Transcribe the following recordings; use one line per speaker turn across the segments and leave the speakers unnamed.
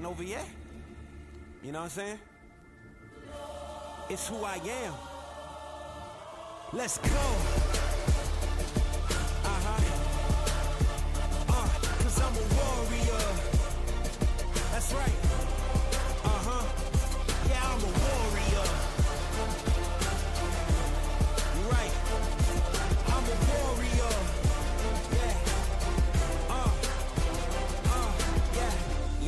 over yet. You know what I'm saying? It's who I am. Let's go. Cause I'm a warrior. That's right. Yeah, I'm a warrior. Right. I'm a warrior. Yeah.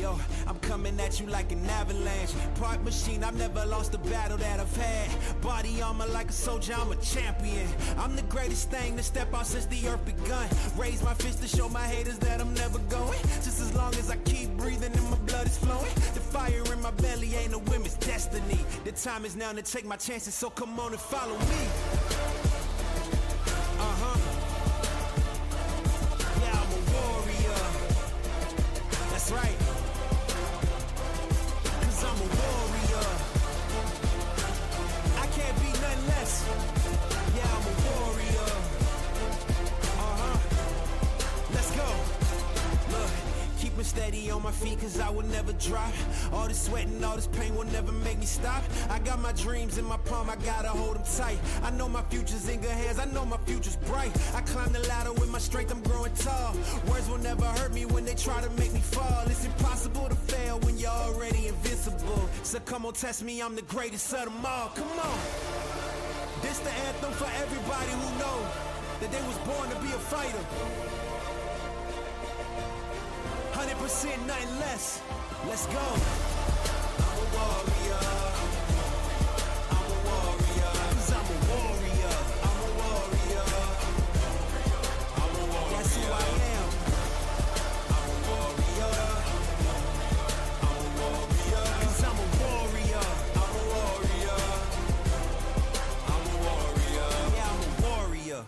Yo, I'm coming at you like an avalanche. Part machine, I've never lost a battle that I've had. Body armor like a soldier, I'm a champion. I'm the greatest thing to step out since the earth begun. Raise my fist to show my haters that I'm never going. Just as long as I keep breathing and my blood is flowing. The fire in my belly ain't a women's destiny. The time is now to take my chances, so come on and follow me. Yeah, I'm a warrior. That's right. Cause I'm a warrior. I can't be nothing less. Yeah, I'm a warrior. Let's go. Look, keep me steady on my feet cause I will never drop. All this sweat and all this pain will never make me stop. I got my dreams in my palm, I gotta hold them tight. I know my future's in good hands, I know my future's bright. I climb the ladder with my strength, I'm growing tall. Words will never hurt me when they try to make me fall. It's impossible to fail when you're already invincible. So come on, test me, I'm the greatest of them all. Come on. This the anthem for everybody who know that they was born to be a fighter. 100%, nothing less. Let's go. I'm a warrior. I'm a warrior. Cause I'm a warrior. I'm a warrior. I'm a warrior. That's who I am. I'm a warrior. I'm a warrior. Cause I'm a warrior. I'm a warrior. I'm a warrior. Yeah, I'm a warrior.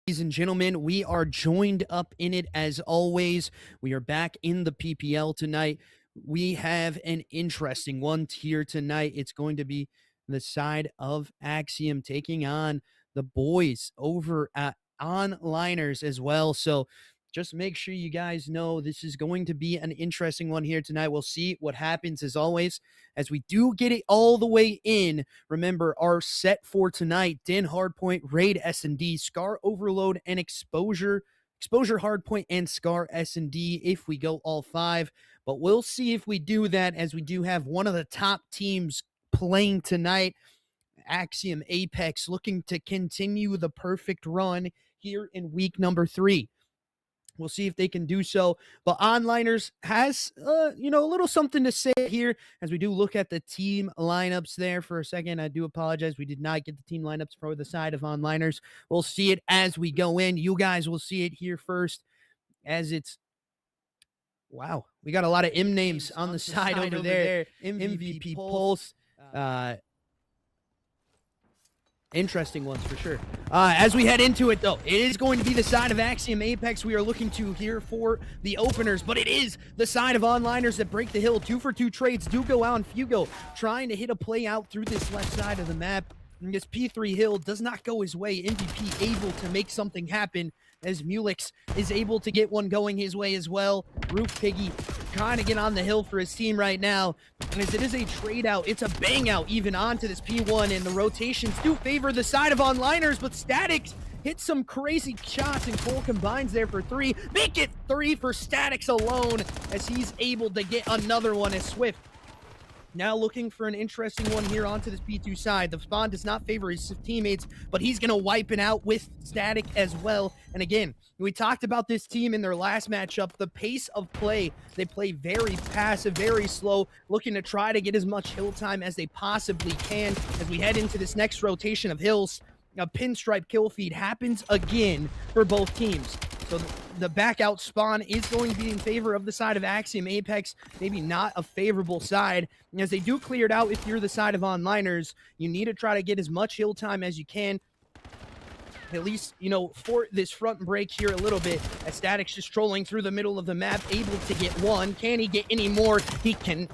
Ladies and gentlemen, we are joined up in it as always. We are back in the PPL tonight. We have an interesting one here tonight. It's going to be the side of AXIOM taking on the boys over at Onliners as well. So just make sure you guys know this is going to be an interesting one here tonight. We'll see what happens as always as we do get it all the way in. Remember, our set for tonight, Den Hardpoint, Raid S&D, Scar Overload, and Exposure Hardpoint, and Scar S&D if we go all 5. But we'll see if we do that, as we do have one of the top teams playing tonight. AXIOM Apex looking to continue the perfect run here in week number 3. We'll see if they can do so. But Onliners has, a little something to say here as we do look at the team lineups there for a second. I do apologize. We did not get the team lineups for the side of Onliners. We'll see it as we go in. You guys will see it here first as it's, wow, we got a lot of M names on the side over there. MVP Pulse. Interesting ones for sure. As we head into it, though, it is going to be the side of AXIOM Apex we are looking to here for the openers, but it is the side of Onliners that break the hill. 2-for-2 trades do go out, and Fugo trying to hit a play out through this left side of the map. And this P3 hill does not go his way. MVP able to make something happen as Mulix is able to get one going his way as well. Roof Piggy trying to get on the hill for his team right now. And as it is a trade out, it's a bang out even onto this P1, and the rotations do favor the side of Onliners, but Statics hits some crazy shots, and Cole combines there for 3. Make it 3 for Statics alone as he's able to get another one as Swift now looking for an interesting one here onto this P2 side. The spawn does not favor his teammates, but he's going to wipe it out with Static as well. And again, we talked about this team in their last matchup. The pace of play, they play very passive, very slow, looking to try to get as much hill time as they possibly can. As we head into this next rotation of hills, a pinstripe kill feed happens again for both teams. So the back out spawn is going to be in favor of the side of AXIOM Apex, maybe not a favorable side. And as they do clear it out, if you're the side of Onliners, you need to try to get as much hill time as you can. At least, for this front break here a little bit, as Static's just trolling through the middle of the map, able to get one. Can he get any more? He can,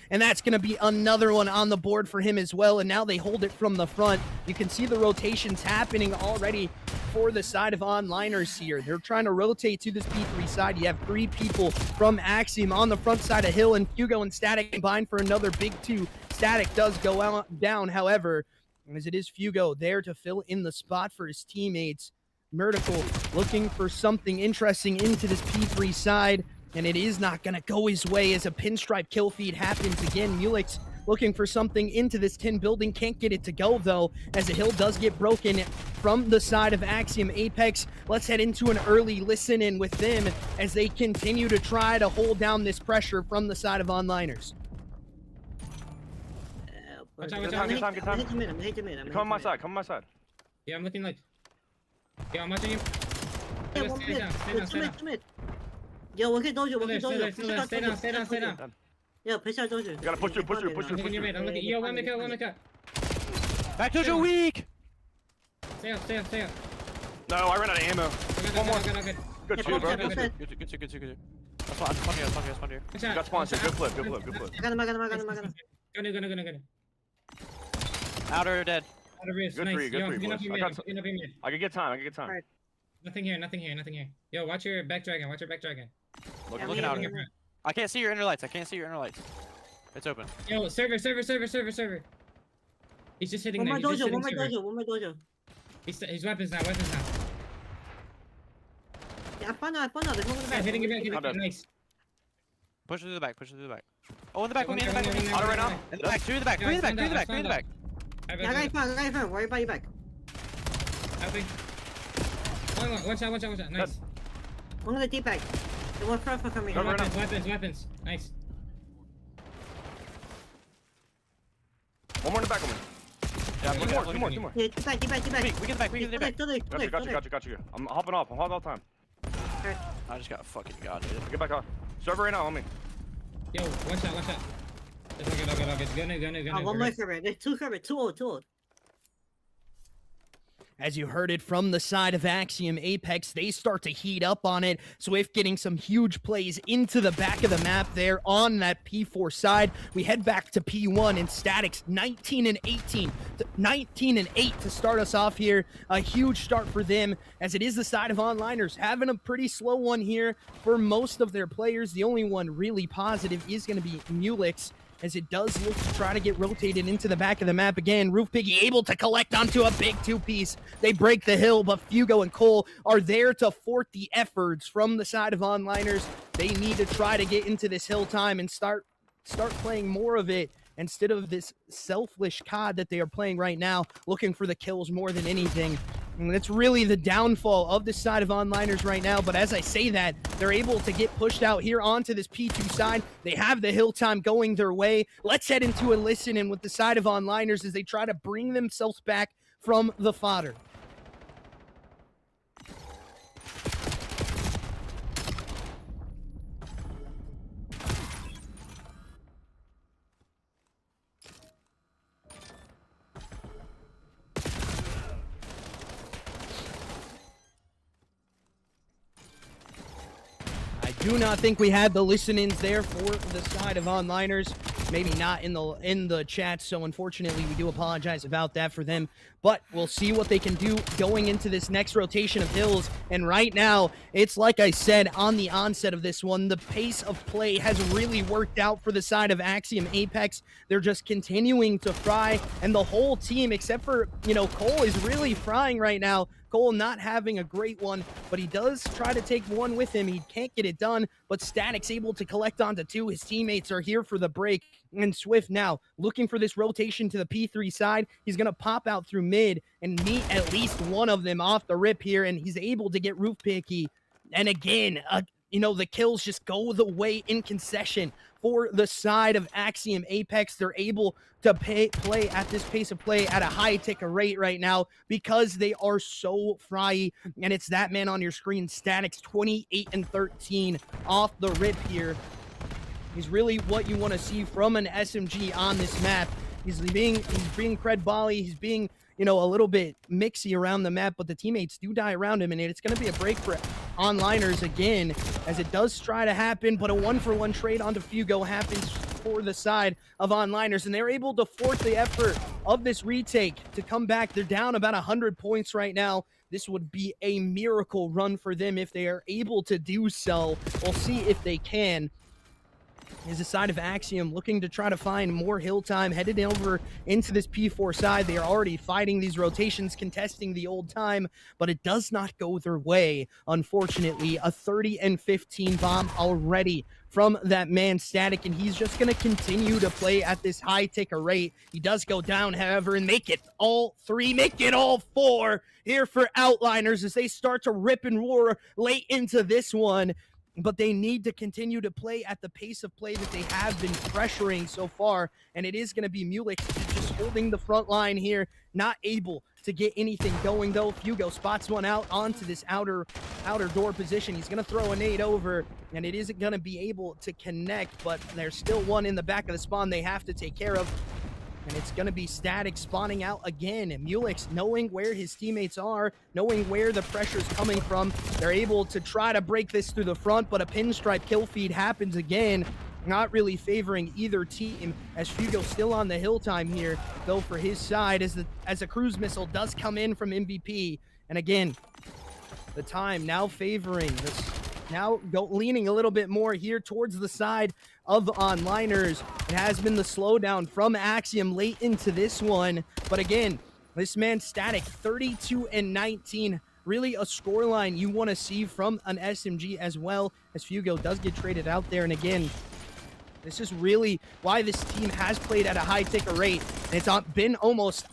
and that's going to be another one on the board for him as well, and now they hold it from the front. You can see the rotations happening already for the side of Onliners here. They're trying to rotate to this P3 side. You have 3 people from AXIOM on the front side of Hill, and Fugo and Static combined for another big 2. Static does go down, however, as it is Fugo there to fill in the spot for his teammates. Murtical looking for something interesting into this P3 side, and it is not going to go his way as a pinstripe kill feed happens again. Mulix looking for something into this tin building, can't get it to go though, as the hill does get broken from the side of AXIOM Apex. Let's head into an early listen in with them as they continue to try to hold down this pressure from the side of Onliners.
Good time.
I'm hitting
Come on my side, come on my side.
Yeah, I'm looking like. Yeah, I'm watching you.
Yeah, one minute. Two minutes. Yo,我可以兜酒，我可以兜酒。
Stay down.
Yeah, push out兜酒。
You gotta push through.
I'm looking your mid. I'm looking. Yo, one minute cut.
Back to your weak.
Stay up.
No, I ran out of ammo. One more.
Good.
Good shoot, bro.
Good. That's fine. Spawn here.
You got sponsored. Good flip.
I got him.
Gonna.
Outer dead.
Out of risk.
Good
Nice.
for you,
Yo,
boys.
picking up your mid.
I can get time.
Alright.
Nothing here. Yo, watch your back dragon.
Looking out here. I can't see your inner lights. It's open.
Yo, server. He's just hitting
One
that.
more dojo.
His weapons now.
Yeah, I found out. There's no one in the
Yeah,
back.
hitting it back. Nice.
Push it to the back. Oh, in the back.
One
In the back.
Auto right now.
In the back. 2 in the back. 3 in the back.
I
Yeah, I got you fine. Worry about you back.
think. Watch out. Nice.
One of the deep back. The one front for coming.
Go right now.
Weapons. Nice.
One more in the back of me.
Yeah,
Two more.
Yeah, deep back.
We get the back.
Got you. I'm hopping off. I'm hopping all the time.
I just got fucking god, dude.
Get back on. Server right now on me.
Yo, watch out. Good.
Oh, one more server. There's 2 server. 2 old.
As you heard it from the side of Axiom, Apex, they start to heat up on it. Swift getting some huge plays into the back of the map there on that P4 side. We head back to P1 and Statics 19 and 18, 19 and 8 to start us off here. A huge start for them, as it is the side of Onliners having a pretty slow one here for most of their players. The only one really positive is going to be Mulix, as it does look to try to get rotated into the back of the map again. Roof Piggy able to collect onto a big two-piece. They break the hill, but Fugo and Cole are there to thwart the efforts from the side of Onliners. They need to try to get into this hill time and start playing more of it instead of this selfish COD that they are playing right now, looking for the kills more than anything. And it's really the downfall of this side of Onliners right now. But as I say that, they're able to get pushed out here onto this P2 side. They have the hill time going their way. Let's head into a listen-in with the side of Onliners as they try to bring themselves back from the fodder. I do not think we had the listen-ins there for the side of Onliners. Maybe not in the chat, so unfortunately we do apologize about that for them. But we'll see what they can do going into this next rotation of hills. And right now, it's like I said on the onset of this one, the pace of play has really worked out for the side of Axiom Apex. They're just continuing to fry, and the whole team, except for, Cole, is really frying right now. Cole not having a great one, but he does try to take one with him. He can't get it done, but Static's able to collect onto two. His teammates are here for the break, and Swift now looking for this rotation to the P3 side. He's going to pop out through mid and meet at least one of them off the rip here, and he's able to get Roof Picky. And again, the kills just go the way in concession for the side of Axiom Apex. They're able to play at this pace of play at a high ticker rate right now because they are so fry. And it's that man on your screen, Statics, 28 and 13 off the rip here. He's really what you want to see from an SMG on this map. He's being cred bally. He's being, a little bit mixy around the map, but the teammates do die around him, and it's going to be a break for Onliners again, as it does try to happen, but a 1-for-1 trade onto Fugo happens for the side of Onliners, and they're able to force the effort of this retake to come back. They're down about 100 points right now. This would be a miracle run for them if they are able to do so. We'll see if they can. Is the side of Axiom looking to try to find more hill time, headed over into this P4 side. They are already fighting these rotations, contesting the old time, but it does not go their way, unfortunately. A 30 and 15 bomb already from that man Static, and he's just going to continue to play at this high ticker rate. He does go down, however, and make it all three, make it all four here for Outliners as they start to rip and roar late into this one. But they need to continue to play at the pace of play that they have been pressuring so far. And it is going to be Mulix just holding the front line here, not able to get anything going, though. Fugo spots one out onto this outer door position. He's going to throw a nade over, and it isn't going to be able to connect, but there's still one in the back of the spawn they have to take care of. And it's going to be Static spawning out again. And Mulix, knowing where his teammates are, knowing where the pressure's coming from, they're able to try to break this through the front, but a pinstripe kill feed happens again, not really favoring either team, as Fugo still on the hill time here, though, for his side, as a cruise missile does come in from MVP. And again, the time now favoring this. Now leaning a little bit more here towards the side of Onliners. It has been the slowdown from Axiom late into this one. But again, this man Static, 32 and 19. Really a scoreline you want to see from an SMG as well, as Fugo does get traded out there. And again, this is really why this team has played at a high ticker rate. And it's been almost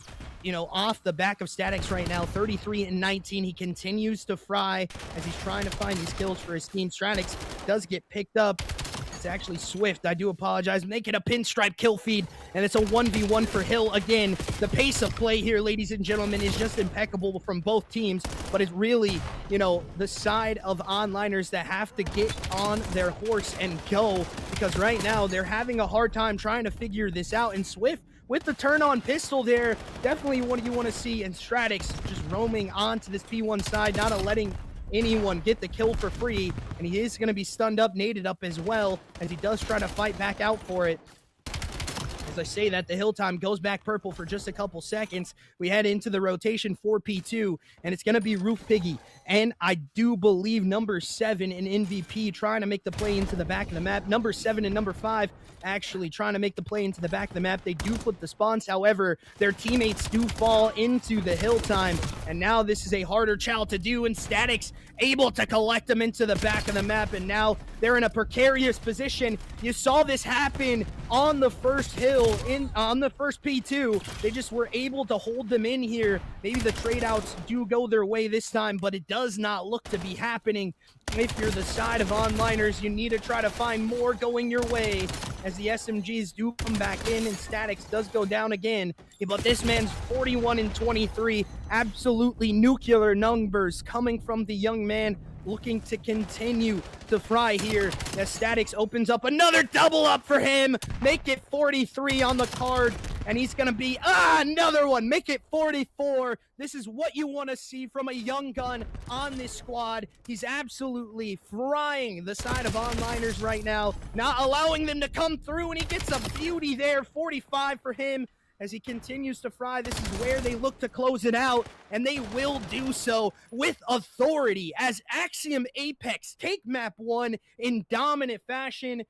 off the back of Statics right now, 33 and 19. He continues to fry as he's trying to find these kills for his team. Statics does get picked up. It's actually Swift. I do apologize. Make it a pinstripe kill feed, and it's a 1v1 for Hill again. The pace of play here, ladies and gentlemen, is just impeccable from both teams, but it's really, the side of Onliners that have to get on their horse and go, because right now they're having a hard time trying to figure this out, and Swift with the turn-on pistol there, definitely what you want to see. And Stratix just roaming onto this P1 side, not letting anyone get the kill for free. And he is going to be stunned up, naded up as well, as he does try to fight back out for it. As I say that, the hill time goes back purple for just a couple seconds. We head into the rotation for P2, and it's going to be Roof Piggy. And I do believe number 7 in MVP trying to make the play into the back of the map. Number 7 and number 5 actually trying to make the play into the back of the map. They do flip the spawns. However, their teammates do fall into the hill time. And now this is a harder chow to do, and Static's able to collect them into the back of the map. And now they're in a precarious position. You saw this happen on the first hill, on the first P2. They just were able to hold them in here. Maybe the trade outs do go their way this time, but it does not look to be happening. If you're the side of onliners, you need to try to find more going your way, as the SMGs do come back in, and Statics does go down again. But this man's 41 and 23, absolutely nuclear numbers coming from the young man, looking to continue to fry here as Statics opens up another double up for him. Make it 43 on the card, and he's gonna be another one. Make it 44. This is what you want to see from a young gun on this squad. He's absolutely frying the side of onliners right now, not allowing them to come through, and he gets a beauty there. 45 for him. As he continues to fry, this is where they look to close it out, and they will do so with authority as Axiom Apex take map 1 in dominant fashion.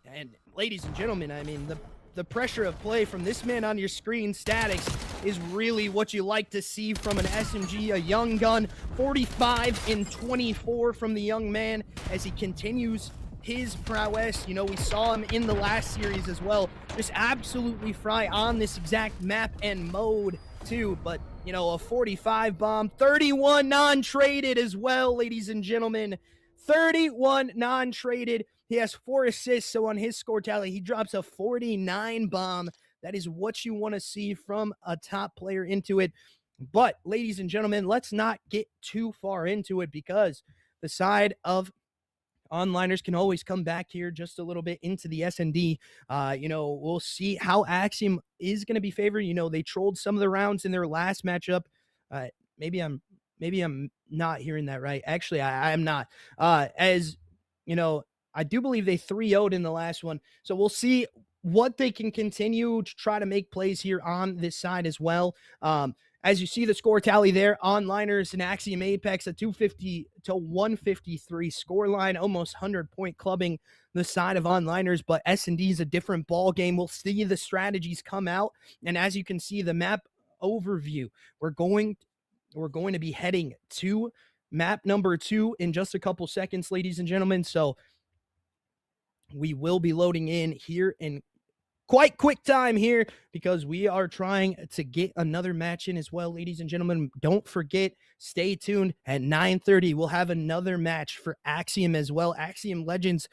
And ladies and gentlemen, I mean, the pressure of play from this man on your screen, Statics, is really what you like to see from an SMG, a young gun. 45 and 24 from the young man as he continues his prowess. You know, we saw him in the last series as well, just absolutely fry on this exact map and mode too. But you know, a 45 bomb, 31 non-traded as well, ladies and gentlemen. 31 non-traded. He has 4 assists, so on his score tally, he drops a 49 bomb. That is what you want to see from a top player into it. But ladies and gentlemen, let's not get too far into it, because the side of onliners can always come back here just a little bit into the S&D. You know, we'll see how Axiom is going to be favored. You know, they trolled some of the rounds in their last matchup. Maybe I'm not hearing that right. Actually, I am not. As you know, I do believe they 3-0'd in the last one. So we'll see what they can continue to try to make plays here on this side as well. As you see the score tally there, onliners and Axiom Apex, a 250 to 153 score line, almost 100-point clubbing the side of onliners, but S&D is a different ball game. We'll see the strategies come out, and as you can see the map overview, we're going to be heading to map number 2 in just a couple seconds, ladies and gentlemen. So we will be loading in here in quite quick time here, because we are trying to get another match in as well, ladies and gentlemen. Don't forget, stay tuned. At 9:30, we'll have another match for Axiom as well. Axiom Legends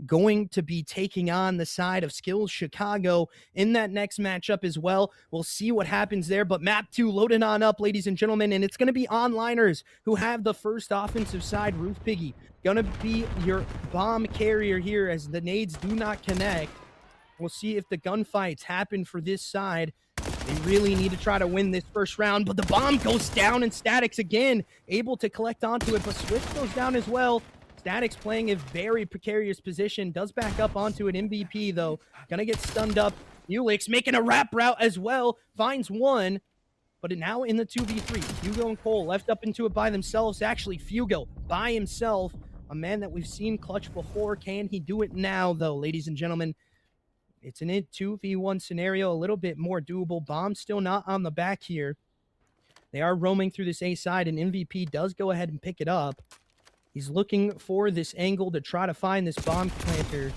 going to be taking on the side of Skills Chicago in that next matchup as well. We'll see what happens there, but map 2 loading on up, ladies and gentlemen, and it's going to be onliners who have the first offensive side. Roof Piggy gonna be your bomb carrier here, as the nades do not connect. We'll see if the gunfights happen for this side. They really need to try to win this first round, but the bomb goes down, and Statics again able to collect onto it, but Swift goes down as well. Statics playing a very precarious position, does back up onto an MVP though. Gonna get stunned up. Mulix making a wrap route as well, finds one, but now in the 2v3. Fugo and Cole left up into it by themselves. Actually, Fugo by himself, a man that we've seen clutch before. Can he do it now though, ladies and gentlemen? It's an 2v1 scenario, a little bit more doable. Bomb still not on the back here. They are roaming through this A side, and MVP does go ahead and pick it up. He's looking for this angle to try to find this bomb planter,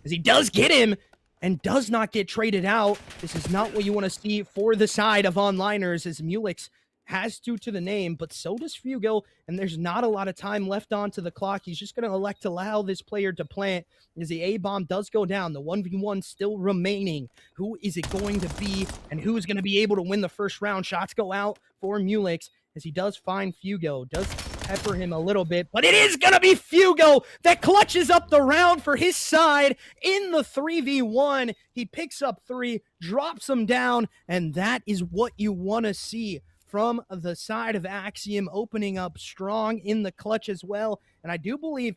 as he does get him and does not get traded out. This is not what you want to see for the side of onliners, as Mulix has to the name, but so does Fugo, and there's not a lot of time left onto the clock. He's just going to elect to allow this player to plant, as the A-bomb does go down. The 1v1 still remaining. Who is it going to be, and who is going to be able to win the first round? Shots go out for Mulix, as he does find Fugo. Does pepper him a little bit, but it is going to be Fugo that clutches up the round for his side in the 3v1. He picks up 3, drops him down, and that is what you want to see from the side of Axiom, opening up strong in the clutch as well. And I do believe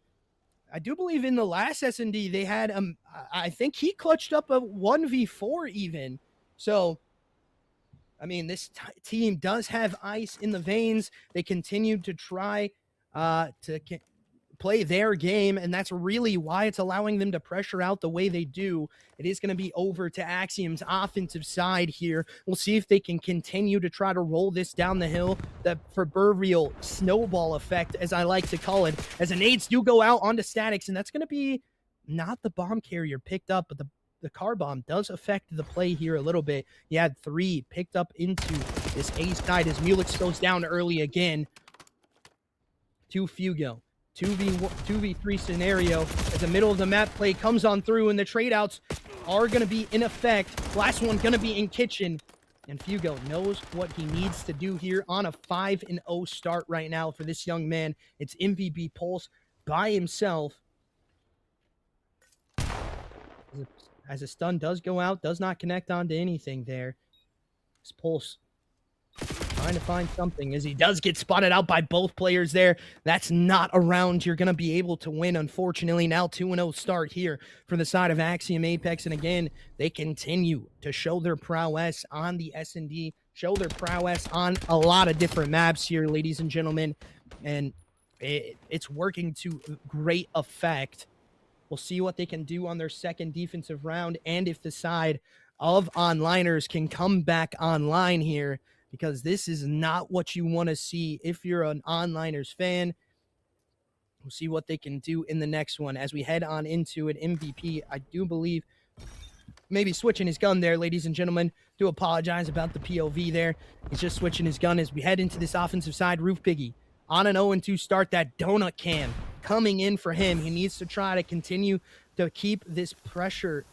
in the last S&D they had I think he clutched up a 1v4 even. So I mean, this team does have ice in the veins. They continue to try to play their game, and that's really why it's allowing them to pressure out the way they do. It is going to be over to Axiom's offensive side here. We'll see if they can continue to try to roll this down the hill, the proverbial snowball effect, as I like to call it, as the nades do go out onto Statics, and that's going to be not the bomb carrier picked up, but the car bomb does affect the play here a little bit. He had 3 picked up into this A side as Mulix goes down early again to Fugo. 2v3 scenario as the middle of the map play comes on through, and the trade outs are going to be in effect. Last one going to be in kitchen, and Fugo knows what he needs to do here on a 5-0 start right now for this young man. It's MVP Pulse by himself. As a stun does go out, does not connect onto anything there. This Pulse trying to find something as he does get spotted out by both players there. That's not a round you're going to be able to win, unfortunately. Now 2-0 start here for the side of Axiom Apex. And again, they continue to show their prowess on the S&D, show their prowess on a lot of different maps here, ladies and gentlemen. And it's working to great effect. We'll see what they can do on their second defensive round, and if the side of onliners can come back online here, because this is not what you want to see if you're an onliners fan. We'll see what they can do in the next one as we head on into an MVP. I do believe maybe switching his gun there, ladies and gentlemen. Do apologize about the POV there. He's just switching his gun as we head into this offensive side. Roof Piggy on an 0-2 start. That donut cam coming in for him. He needs to try to continue to keep this pressure,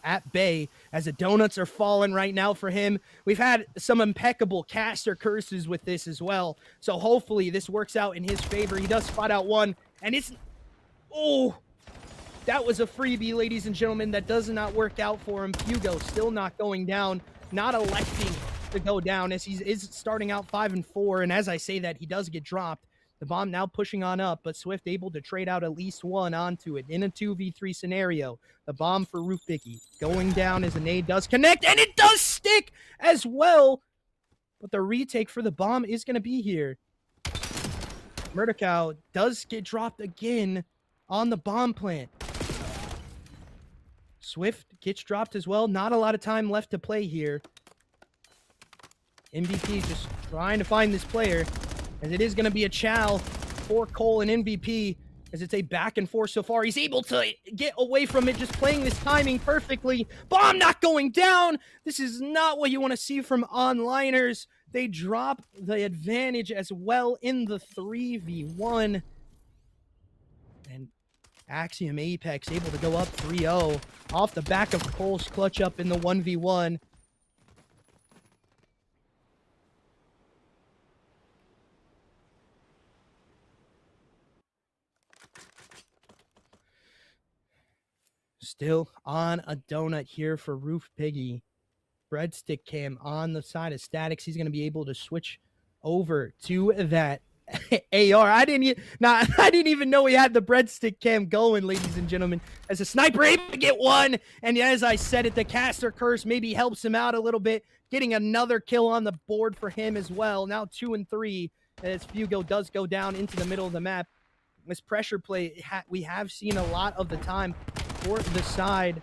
at bay as the donuts are falling right now for him. We've had some impeccable caster curses with this as well. So hopefully this works out in his favor. He does spot out one, and that was a freebie, ladies and gentlemen. That does not work out for him. Hugo still not going down, not electing to go down as he is starting out 5-4. And as I say that, he does get dropped. The bomb now pushing on up, but Swift able to trade out at least one onto it in a 2v3 scenario. The bomb for Roof Picky going down as a nade does connect, and it does stick as well. But the retake for the bomb is going to be here. Murder Cow does get dropped again on the bomb plant. Swift gets dropped as well. Not a lot of time left to play here. MVP just trying to find this player, as it is going to be a chow for Cole and MVP, as it's a back and forth so far. He's able to get away from it, just playing this timing perfectly. Bomb not going down. This is not what you want to see from onliners. They drop the advantage as well in the 3v1. And Axiom Apex able to go up 3-0 off the back of Cole's clutch up in the 1v1. Still on a donut here for Roof Piggy. Breadstick cam on the side of Statics. He's going to be able to switch over to that AR. I didn't even know he had the breadstick cam going, ladies and gentlemen. As a sniper able to get one, and as I said it, the caster curse maybe helps him out a little bit, getting another kill on the board for him as well. Now 2-3 as Fugo does go down into the middle of the map. This pressure play we have seen a lot of the time for the side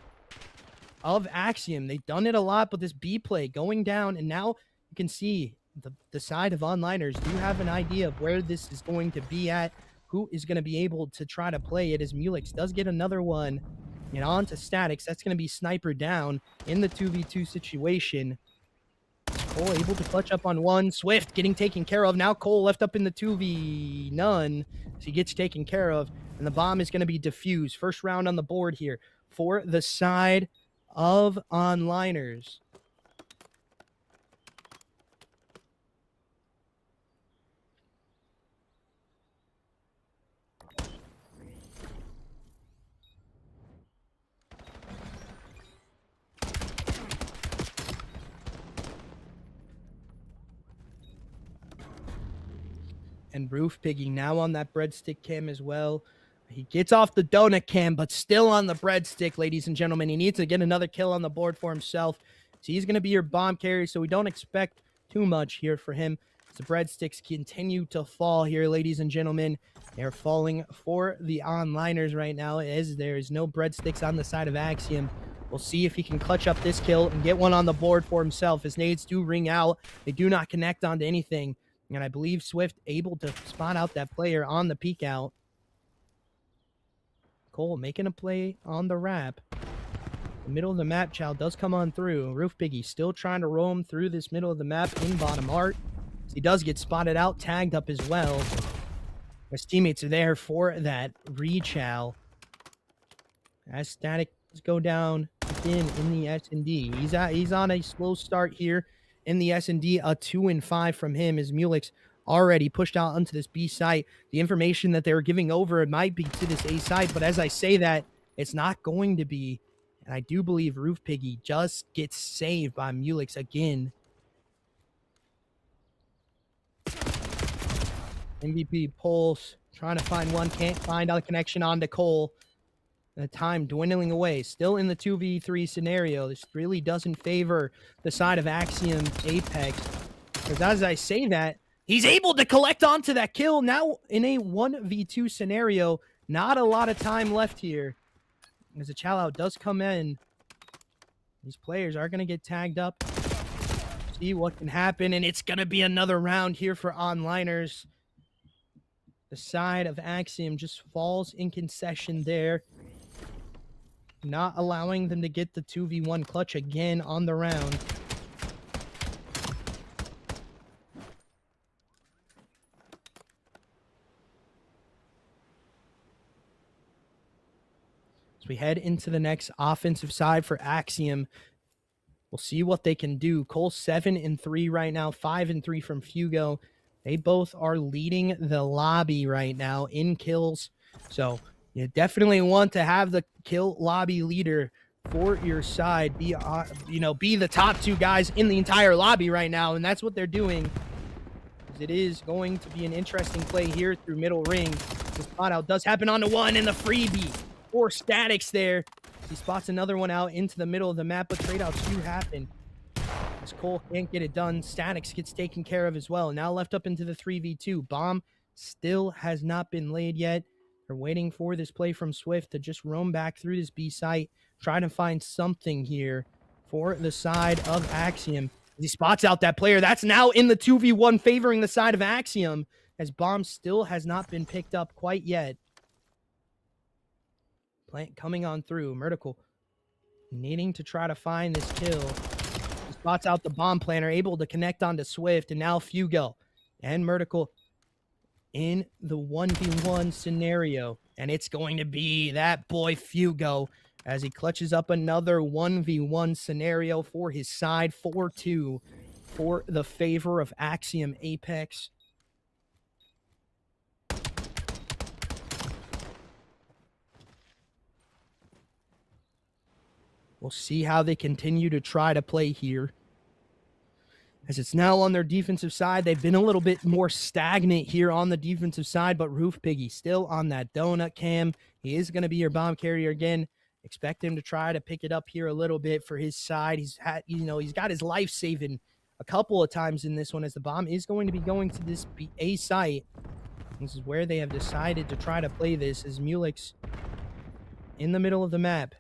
of Axiom. They've done it a lot, but this B play going down, and now you can see the side of onliners do have an idea of where this is going to be at, who is going to be able to try to play it, as Mulix does get another one, and on to Statics. That's going to be Sniper down in the 2v2 situation. Cole able to clutch up on one. Swift getting taken care of. Now Cole left up in the 2v none. So he gets taken care of. And the bomb is going to be defused. First round on the board here for the side of onliners. And Roof Piggy now on that breadstick cam as well. He gets off the donut cam, but still on the breadstick, ladies and gentlemen. He needs to get another kill on the board for himself. So he's going to be your bomb carrier, so we don't expect too much here for him. The breadsticks continue to fall here, ladies and gentlemen. They're falling for the onliners right now, as there is no breadsticks on the side of Axiom. We'll see if he can clutch up this kill and get one on the board for himself. His nades do ring out. They do not connect onto anything. And I believe Swift able to spot out that player on the peek out. Cole making a play on the wrap. The middle of the map, Chow does come on through. Roof Piggy still trying to roam through this middle of the map in bottom art. He does get spotted out, tagged up as well. His teammates are there for that rechow. As Static go down again in the S&D. He's on a slow start here in the S&D. A 2-5 from him as Mulix already pushed out onto this B site. The information that they're giving over, it might be to this A site, but as I say that, it's not going to be. And I do believe Roof Piggy just gets saved by Mulix again. MVP pulse, trying to find one, can't find a connection onto Cole. The time dwindling away, still in the 2v3 scenario. This really doesn't favor the side of Axiom Apex. Because as I say that, he's able to collect onto that kill. Now in a 1v2 scenario, not a lot of time left here. As the chow out does come in, these players are going to get tagged up. See what can happen, and it's going to be another round here for onliners. The side of Axiom just falls in concession there, not allowing them to get the 2v1 clutch again on the round. As we head into the next offensive side for Axiom, we'll see what they can do. Cole 7-3 right now, 5-3 from Fugo. They both are leading the lobby right now in kills. So you definitely want to have the kill lobby leader for your side. Be the top two guys in the entire lobby right now, and that's what they're doing. It is going to be an interesting play here through middle ring. The spot out does happen on the one, and the freebie for Statics there. He spots another one out into the middle of the map, but trade outs do happen. As Cole can't get it done, Statics gets taken care of as well. Now left up into the 3v2. Bomb still has not been laid yet. They're waiting for this play from Swift to just roam back through this B site, try to find something here for the side of Axiom. He spots out that player. That's now in the 2v1 favoring the side of Axiom, as Bomb still has not been picked up quite yet. Plant coming on through. Murtical needing to try to find this kill. He spots out the bomb planter, able to connect onto Swift, and now Fugo and Murtical in the 1v1 scenario. And it's going to be that boy Fugo as he clutches up another 1v1 scenario for his side. 4-2 for the favor of Axiom Apex. We'll see how they continue to try to play here. As it's now on their defensive side, they've been a little bit more stagnant here on the defensive side, but Roof Piggy still on that donut cam. He is going to be your bomb carrier again. Expect him to try to pick it up here a little bit for his side. He's got his life saving a couple of times in this one, as the bomb is going to be going to this A site. This is where they have decided to try to play this, as Mulix in the middle of the map.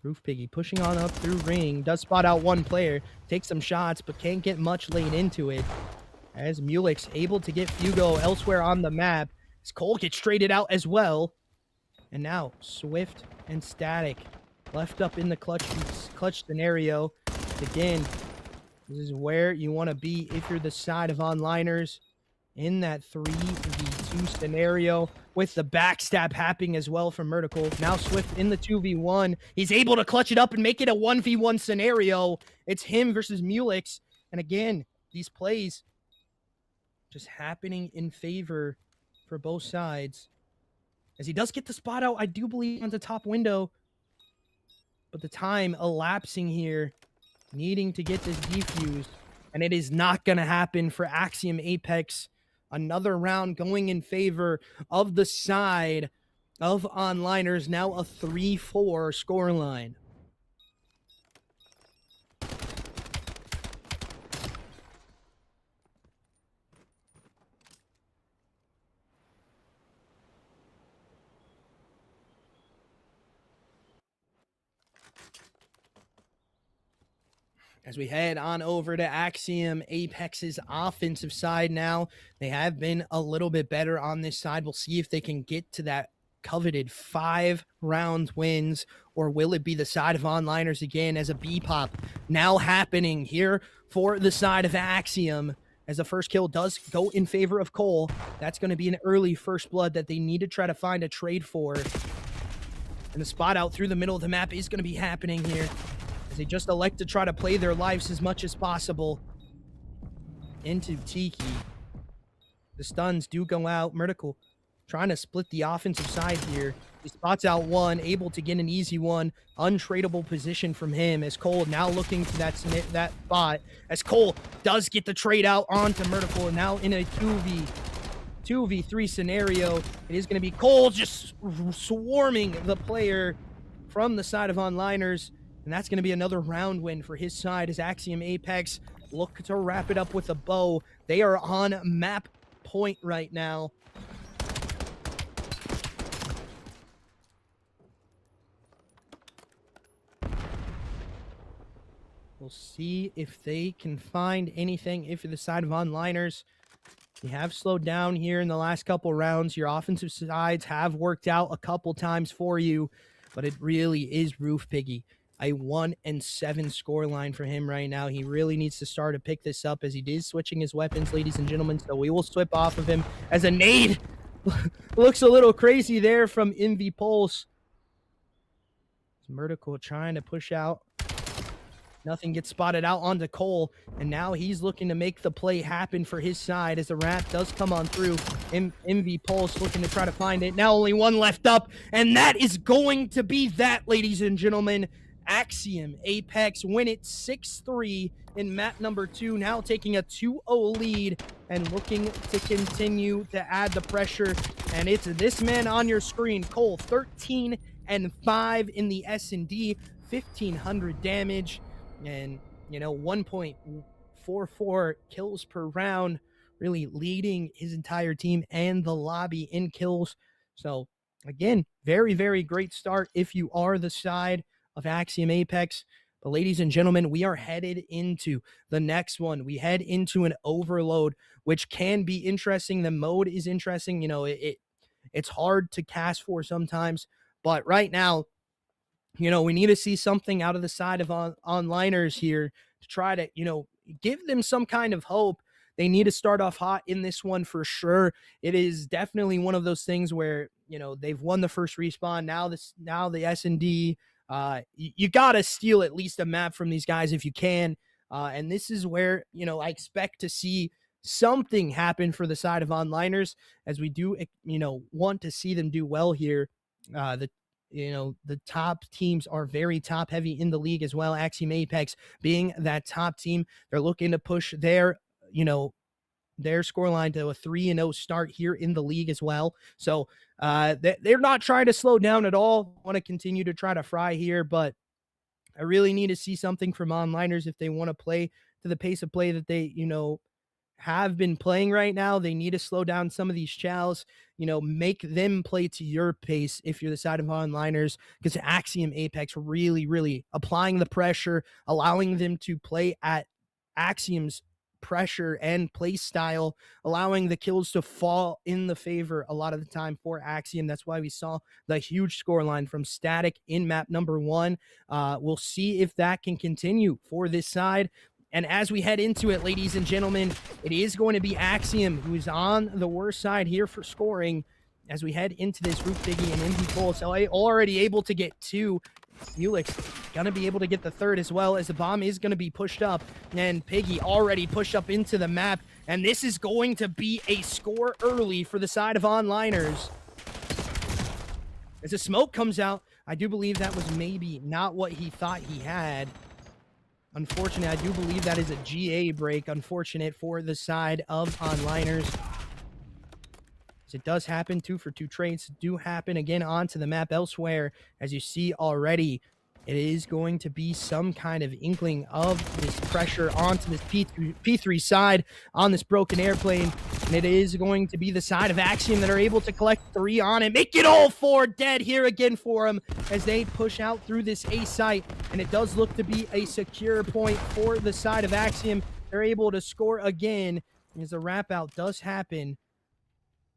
Roof Piggy pushing on up through ring. Does spot out one player. Takes some shots, but can't get much laid into it. As Mulix able to get Fugo elsewhere on the map. As Cole gets traded out as well. And now Swift and Static left up in the clutch scenario. Again, this is where you want to be if you're the side of onliners in that 3v2 scenario, with the backstab happening as well from Murtical. Now Swift in the 2v1. He's able to clutch it up and make it a 1v1 scenario. It's him versus Mulix. And again, these plays just happening in favor for both sides. As he does get the spot out, I do believe, on the top window. But the time elapsing here, needing to get this defused. and it is not going to happen for Axiom Apex. Another round going in favor of the side of Onliners, now a 3-4 scoreline. As we head on over to Axiom Apex's offensive side now, they have been a little bit better on this side. We'll see if they can get to that coveted 5-round wins, or will it be the side of Onliners again, as a B-pop now happening here for the side of Axiom, as the first kill does go in favor of Cole. That's going to be an early first blood that they need to try to find a trade for. And the spot out through the middle of the map is going to be happening here, as they just elect to try to play their lives as much as possible into Tiki. The stuns do go out. Murtical trying to split the offensive side here. He spots out one, able to get an easy one. Untradeable position from him, as Cole now looking to that spot, as Cole does get the trade out onto Murtical, and now in a 2v3 scenario. It is going to be Cole just swarming the player from the side of Onliners, and that's going to be another round win for his side, as Axiom Apex look to wrap it up with a bow. They are on map point right now. We'll see if they can find anything. If you're the side of Onliners, you have slowed down here in the last couple rounds. Your offensive sides have worked out a couple times for you, but it really is Roof Piggy. A 1-7 scoreline for him right now. He really needs to start to pick this up, as he is switching his weapons, ladies and gentlemen. So we will swip off of him, as a nade looks a little crazy there from Envy Pulse. Murtical trying to push out. Nothing gets spotted out onto Cole, and now he's looking to make the play happen for his side, as the wrap does come on through. MV Pulse looking to try to find it. Now only one left up, and that is going to be that, ladies and gentlemen. Axiom Apex win it 6-3 in map number 2, now taking a 2-0 lead and looking to continue to add the pressure. And it's this man on your screen, Cole, 13-5 in the S&D, 1,500 damage. And, 1.44 kills per round, really leading his entire team and the lobby in kills. So, again, very, very great start if you are the side of Axiom Apex. But, ladies and gentlemen, we are headed into the next one. We head into an overload, which can be interesting. The mode is interesting. It's hard to cast for sometimes. But right now, we need to see something out of the side of Onliners here to try to, give them some kind of hope. They need to start off hot in this one for sure. It is definitely one of those things where, they've won the first respawn. Now the S&D, you got to steal at least a map from these guys if you can. And this is where, I expect to see something happen for the side of Onliners, as we do, want to see them do well here. The top teams are very top heavy in the league as well. Axiom Apex being that top team, they're looking to push their scoreline to a 3-0 start here in the league as well. So they're not trying to slow down at all. Want to continue to try to fry here, but I really need to see something from Onliners if they want to play to the pace of play that they, have been playing right now. They need to slow down some of these chows, make them play to your pace if you're the side of Onliners, because Axiom Apex really, really applying the pressure, allowing them to play at Axiom's pressure and play style, allowing the kills to fall in the favor a lot of the time for Axiom. That's why we saw the huge scoreline from Static in map number 1. We'll see if that can continue for this side. And as we head into it, ladies and gentlemen, it is going to be Axiom who is on the worst side here for scoring as we head into this. Roof Biggie and MV Pulse already able to get 2. Mulek's going to be able to get the 3rd as well, as the bomb is going to be pushed up. And Piggy already pushed up into the map. And this is going to be a score early for the side of Onliners. As the smoke comes out, I do believe that was maybe not what he thought he had. unfortunate. I do believe that is a GA break. Unfortunate for the side of Onliners. As it does happen, 2 for 2 trades do happen again onto the map elsewhere. As you see already, it is going to be some kind of inkling of this pressure onto this P3 side on this broken airplane. And it is going to be the side of Axiom that are able to collect 3 on it. Make it all 4 dead here again for them as they push out through this A site. And it does look to be a secure point for the side of Axiom. They're able to score again as the wrap out does happen.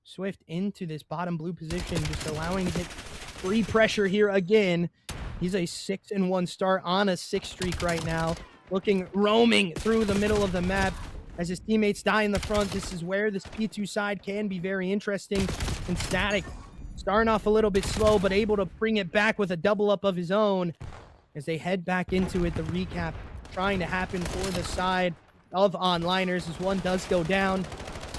Swift into this bottom blue position, just allowing to get free pressure here again. He's a 6-1 start on a 6 streak right now, roaming through the middle of the map as his teammates die in the front. This is where this P2 side can be very interesting. And Static starting off a little bit slow, but able to bring it back with a double up of his own as they head back into it. The recap trying to happen for the side of Onliners as one does go down.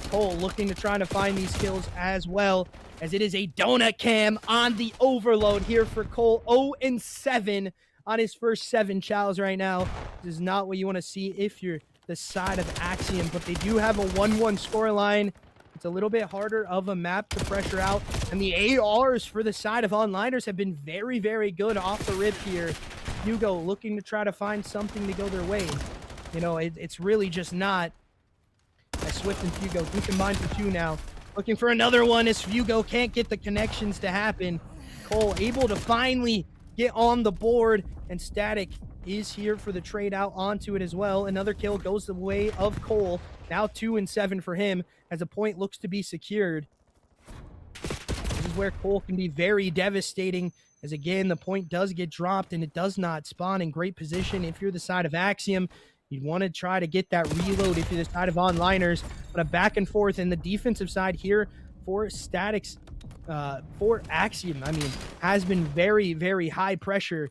Cole looking to try to find these kills as well, as it is a donut cam on the overload here for Cole. 0-7 on his first 7 chows right now. This is not what you want to see if you're the side of Axiom, but they do have a 1-1 scoreline. It's a little bit harder of a map to pressure out, and the ARs for the side of Onliners have been very, very good off the rip here. Hugo looking to try to find something to go their way. You know, it's really just not. As Swift and Hugo do combine for 2 now. Looking for another one as Hugo can't get the connections to happen. Cole able to finally get on the board, and Static is here for the trade out onto it as well. Another kill goes the way of Cole. Now 2-7 for him as a point looks to be secured. This is where Cole can be very devastating, as again, the point does get dropped and it does not spawn in great position if you're the side of Axiom. You'd want to try to get that reload if you're the side of Onliners, but a back and forth in the defensive side here for Statics, for Axiom, I mean, has been very, very high pressure.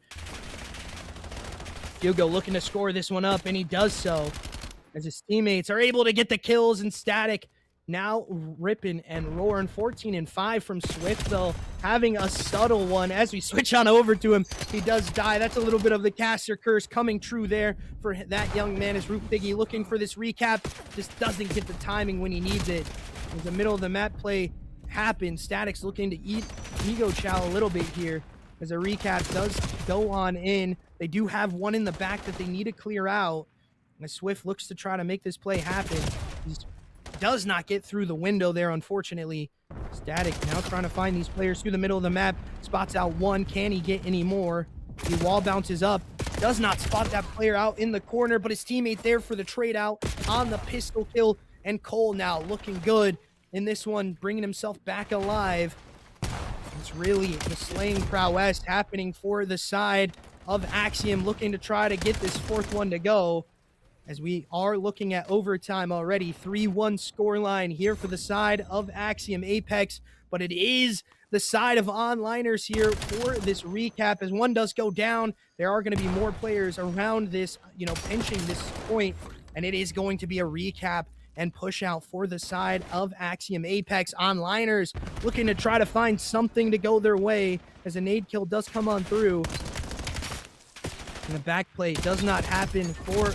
Hugo looking to score this one up, and he does so as his teammates are able to get the kills, and Static now ripping and roaring. 14-5 from Swift, though, having a subtle one as we switch on over to him. He does die. That's a little bit of the caster curse coming true there for that young man as Roof Biggie looking for this recap. Just doesn't get the timing when he needs it. As the middle of the map play happens, Static's looking to eat Ego Chow a little bit here as a recap does go on in. They do have one in the back that they need to clear out. As Swift looks to try to make this play happen. He does not get through the window there, unfortunately. Static now trying to find these players through the middle of the map. Spots out one. Can he get any more? He wall bounces up. Does not spot that player out in the corner, but his teammate there for the trade out on the pistol kill. And Cole now looking good in this one, bringing himself back alive. It's really the slaying prowess happening for the side of Axiom, looking to try to get this 4th one to go. As we are looking at overtime already, 3-1 scoreline here for the side of Axiom Apex, but it is the side of Onliners here for this recap. As one does go down, there are going to be more players around this, pinching this point, and it is going to be a recap and push out for the side of Axiom Apex. Onliners looking to try to find something to go their way as a nade kill does come on through. And the back play does not happen for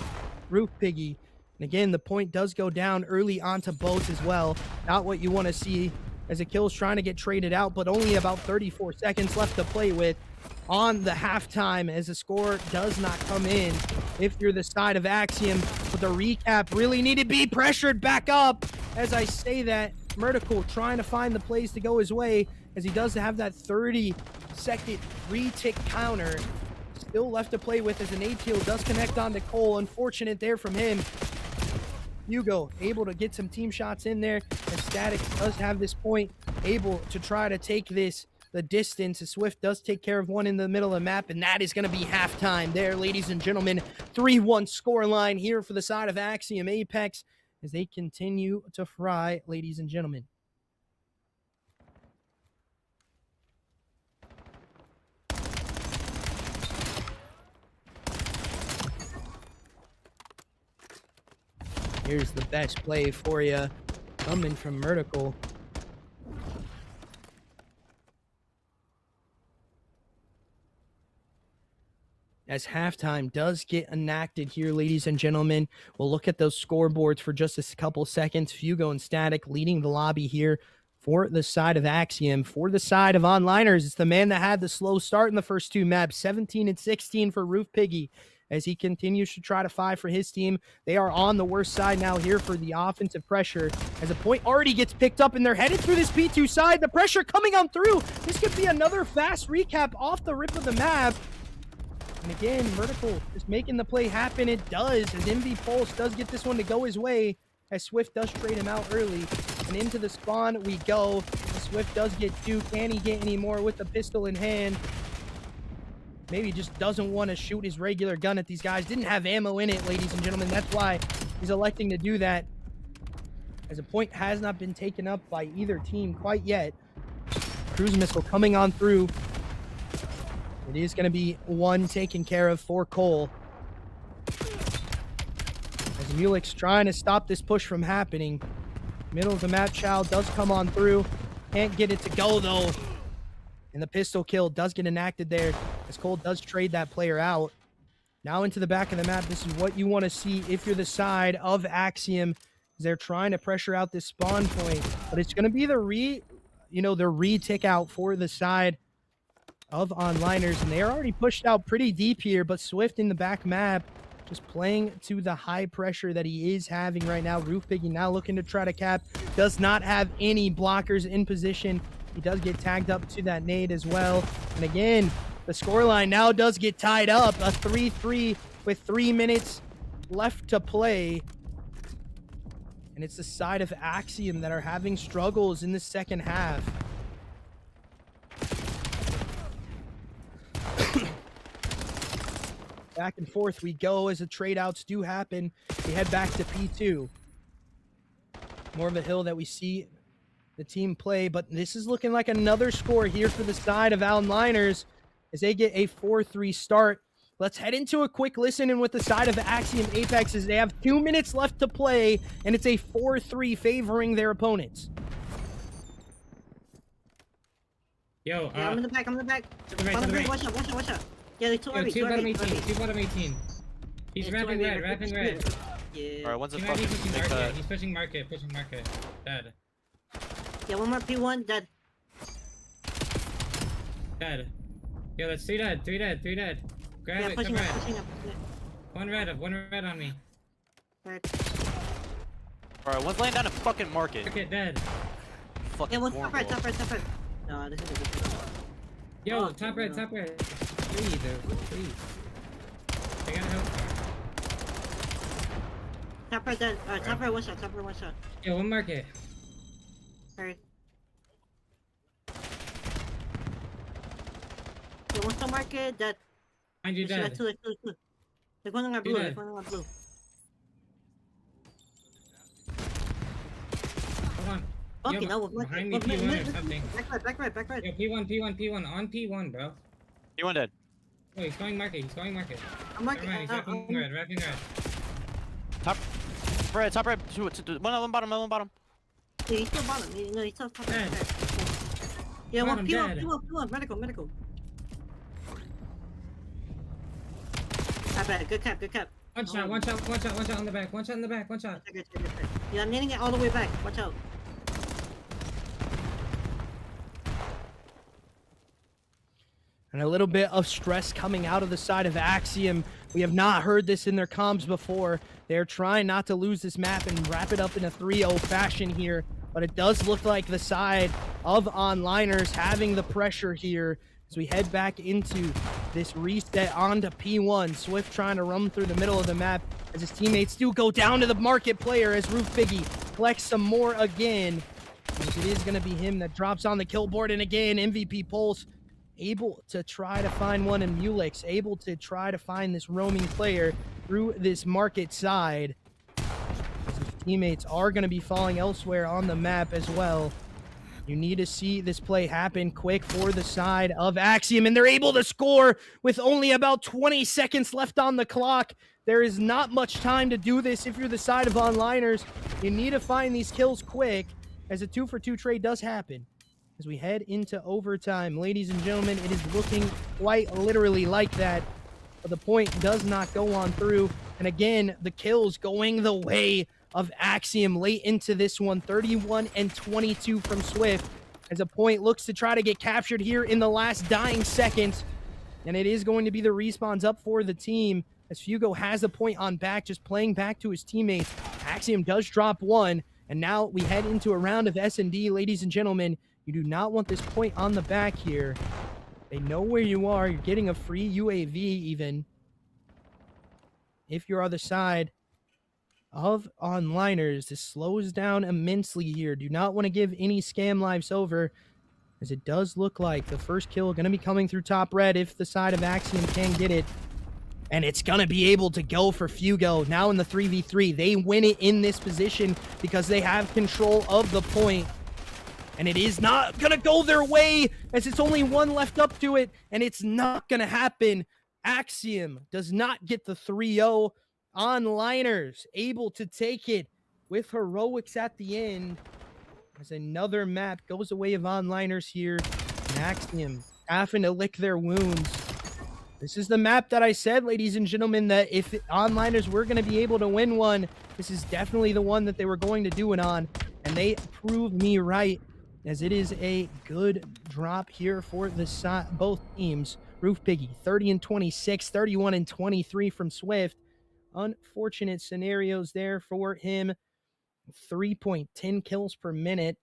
Roof Piggy. And again, the point does go down early onto boats as well. Not what you want to see as a kill's trying to get traded out, but only about 34 seconds left to play with on the halftime as the score does not come in if you're the side of Axiom. But the recap really need to be pressured back up. As I say that, Murtical trying to find the plays to go his way as he does have that 30-second re-tick counter. Still left to play with as an nade kill does connect onto Cole. Unfortunate there from him. Hugo able to get some team shots in there, and Static does have this point, able to try to take this the distance. Swift does take care of one in the middle of the map, and that is going to be halftime there, ladies and gentlemen. 3-1 score line here for the side of Axiom Apex as they continue to fry, ladies and gentlemen. Here's the best play for you, coming from Murtical. as halftime does get enacted here, ladies and gentlemen. We'll look at those scoreboards for just a couple seconds. Fugo and Static leading the lobby here for the side of Axiom. For the side of Onliners, it's the man that had the slow start in the first two maps, 17 and 16 for Roof Piggy, as he continues to try to fight for his team. They are on the worst side now here for the offensive pressure, as a point already gets picked up, and they're headed through this P2 side. The pressure coming on through. This could be another fast recap off the rip of the map. And again, Vertical just making the play happen. It does, as MV Pulse does get this one to go his way, as Swift does trade him out early. And into the spawn we go. Swift does get two. Can he get any more with the pistol in hand? Maybe just doesn't want to shoot his regular gun at these guys. Didn't have ammo in it, ladies and gentlemen. That's why he's electing to do that, as a point has not been taken up by either team quite yet. Cruise missile coming on through. It is going to be one taken care of for Cole, as Mulek's trying to stop this push from happening. Middle of the map, Chow does come on through. Can't get it to go, though. And the pistol kill does get enacted there, as Cole does trade that player out. Now into the back of the map. This is what you want to see if you're the side of Axiom. They're trying to pressure out this spawn point, but it's going to be the re-tick out for the side of Onliners, and they are already pushed out pretty deep here, but Swift in the back map just playing to the high pressure that he is having right now. Roof Piggy now looking to try to cap. Does not have any blockers in position. He does get tagged up to that nade as well. And again, the scoreline now does get tied up. A 3-3 with 3 minutes left to play. And it's the side of Axiom that are having struggles in the second half. Back and forth we go as the trade-outs do happen. We head back to P2. More of a hill that we see the team play, but this is looking like another score here for the side of Onliners as they get a 4-3 start. Let's head into a quick listen in with the side of Axiom Apex, as they have 2 minutes left to play, and it's a 4-3 favoring their opponents.
Yo,
Yeah, I'm in the back.
to the right.
Watch out. Yeah, they two RB.
Two bottom 18. Two bottom 18. He's wrapping red.
Yeah.
Alright, one's a
He might be
fucking
pushing market. He's pushing market. Dead.
Yeah, one more P1, dead.
Yo, that's three dead. Grab
Yeah,
it,
pushing
come
up,
red.
pushing up.
One red on me.
Red.
Alright, one's laying down a fucking market.
Market dead.
Fucking
Yeah, one
cornball.
top red. No, this is a good thing.
Yo,
Oh,
top
no.
red. Three, dude. Three. They got help.
Top red dead. Top red one shot.
Yo, one market.
Alright. Yeah, one still market, dead.
Mind you, dead.
Two. They're going on our blue.
dead. Hold on.
Okay,
Yo,
no,
behind me, P1 or something.
Back red.
Yo, P1. On P1, bro.
You one dead.
Oh, he's going market.
I'm
Never
marking.
mind, he's wrapping red.
Top red. One bottom.
Yeah, he's still bottom. No, he's still top
Dead.
red. Yeah, one
Bottom dead.
P1. Medical. Not bad. Good cap.
One shot on the back. One shot.
Good. Yeah, I'm hitting it all the way back. Watch out.
And a little bit of stress coming out of the side of Axiom. We have not heard this in their comms before. They're trying not to lose this map and wrap it up in a 3-0 fashion here. But it does look like the side of Onliners having the pressure here as we head back into this reset onto P1. Swift trying to run through the middle of the map as his teammates do go down to the market player as Roof Piggy collects some more again. As it is going to be him that drops on the kill board. And again, MVP Pulse able to try to find one, and Mulek's able to try to find this roaming player through this market side. As his teammates are going to be falling elsewhere on the map as well. You need to see this play happen quick for the side of Axiom, and they're able to score with only about 20 seconds left on the clock. There is not much time to do this if you're the side of Onliners. You need to find these kills quick, as a 2-for-2 trade does happen. As we head into overtime, ladies and gentlemen, it is looking quite literally like that. but the point does not go on through. And again, the kills going the way of Axiom late into this one, 31 and 22 from Swift, as a point looks to try to get captured here in the last dying seconds. And it is going to be the respawns up for the team, as Fugo has the point on back, just playing back to his teammates. Axiom does drop one, and now we head into a round of S&D. Ladies and gentlemen, you do not want this point on the back here. They know where you are. You're getting a free UAV even. If you're on the side of onliners, this slows down immensely here. Do not want to give any scam lives over, as it does look like the first kill going to be coming through top red if the side of Axiom can get it. And it's going to be able to go for Fugo. Now in the 3v3, they win it in this position because they have control of the point. And it is not going to go their way, as it's only one left up to it. And it's not going to happen. Axiom does not get the 3-0. Onliners able to take it with heroics at the end, as another map goes away of onliners here. And Axiom having to lick their wounds. This is the map that I said, ladies and gentlemen, that if onliners were going to be able to win one, this is definitely the one that they were going to do it on. And they proved me right, as it is a good drop here for the both teams. Roof Piggy, 30 and 26, 31 and 23 from Swift. Unfortunate scenarios there for him. 3.10 kills per minute.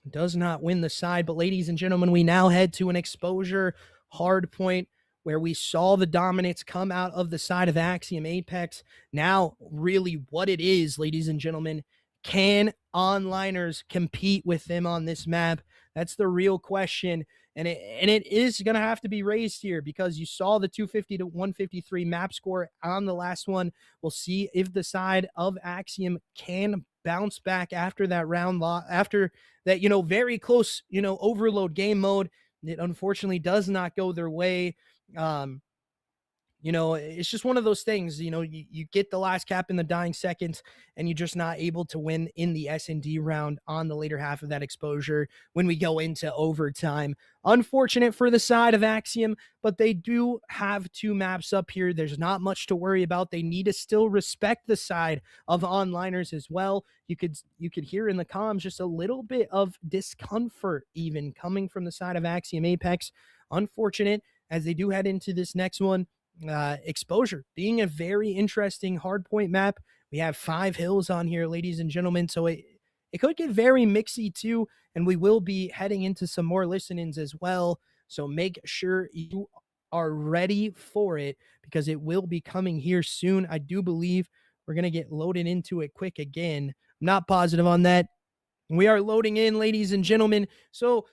Does not win the side, but ladies and gentlemen, we now head to an exposure hard point where we saw the dominance come out of the side of Axiom Apex. Now, really what it is, ladies and gentlemen, can onliners compete with them on this map? That's the real question. And it is going to have to be raised here, because you saw the 250 to 153 map score on the last one. We'll see if the side of Axiom can bounce back after that round after that, very close, overload game mode. It unfortunately does not go their way. It's just one of those things, you get the last cap in the dying seconds, and you're just not able to win in the S&D round on the later half of that exposure when we go into overtime. Unfortunate for the side of Axiom, but they do have two maps up here. There's not much to worry about. They need to still respect the side of onliners as well. You could hear in the comms just a little bit of discomfort even coming from the side of Axiom Apex. Unfortunate, as they do head into this next one. Exposure being a very interesting hardpoint map. We have 5 hills on here, ladies and gentlemen, so it could get very mixy too, and we will be heading into some more listen-ins as well, so make sure you are ready for it, because it will be coming here soon. I do believe we're going to get loaded into it quick again. I'm not positive on that. We are loading in, ladies and gentlemen, so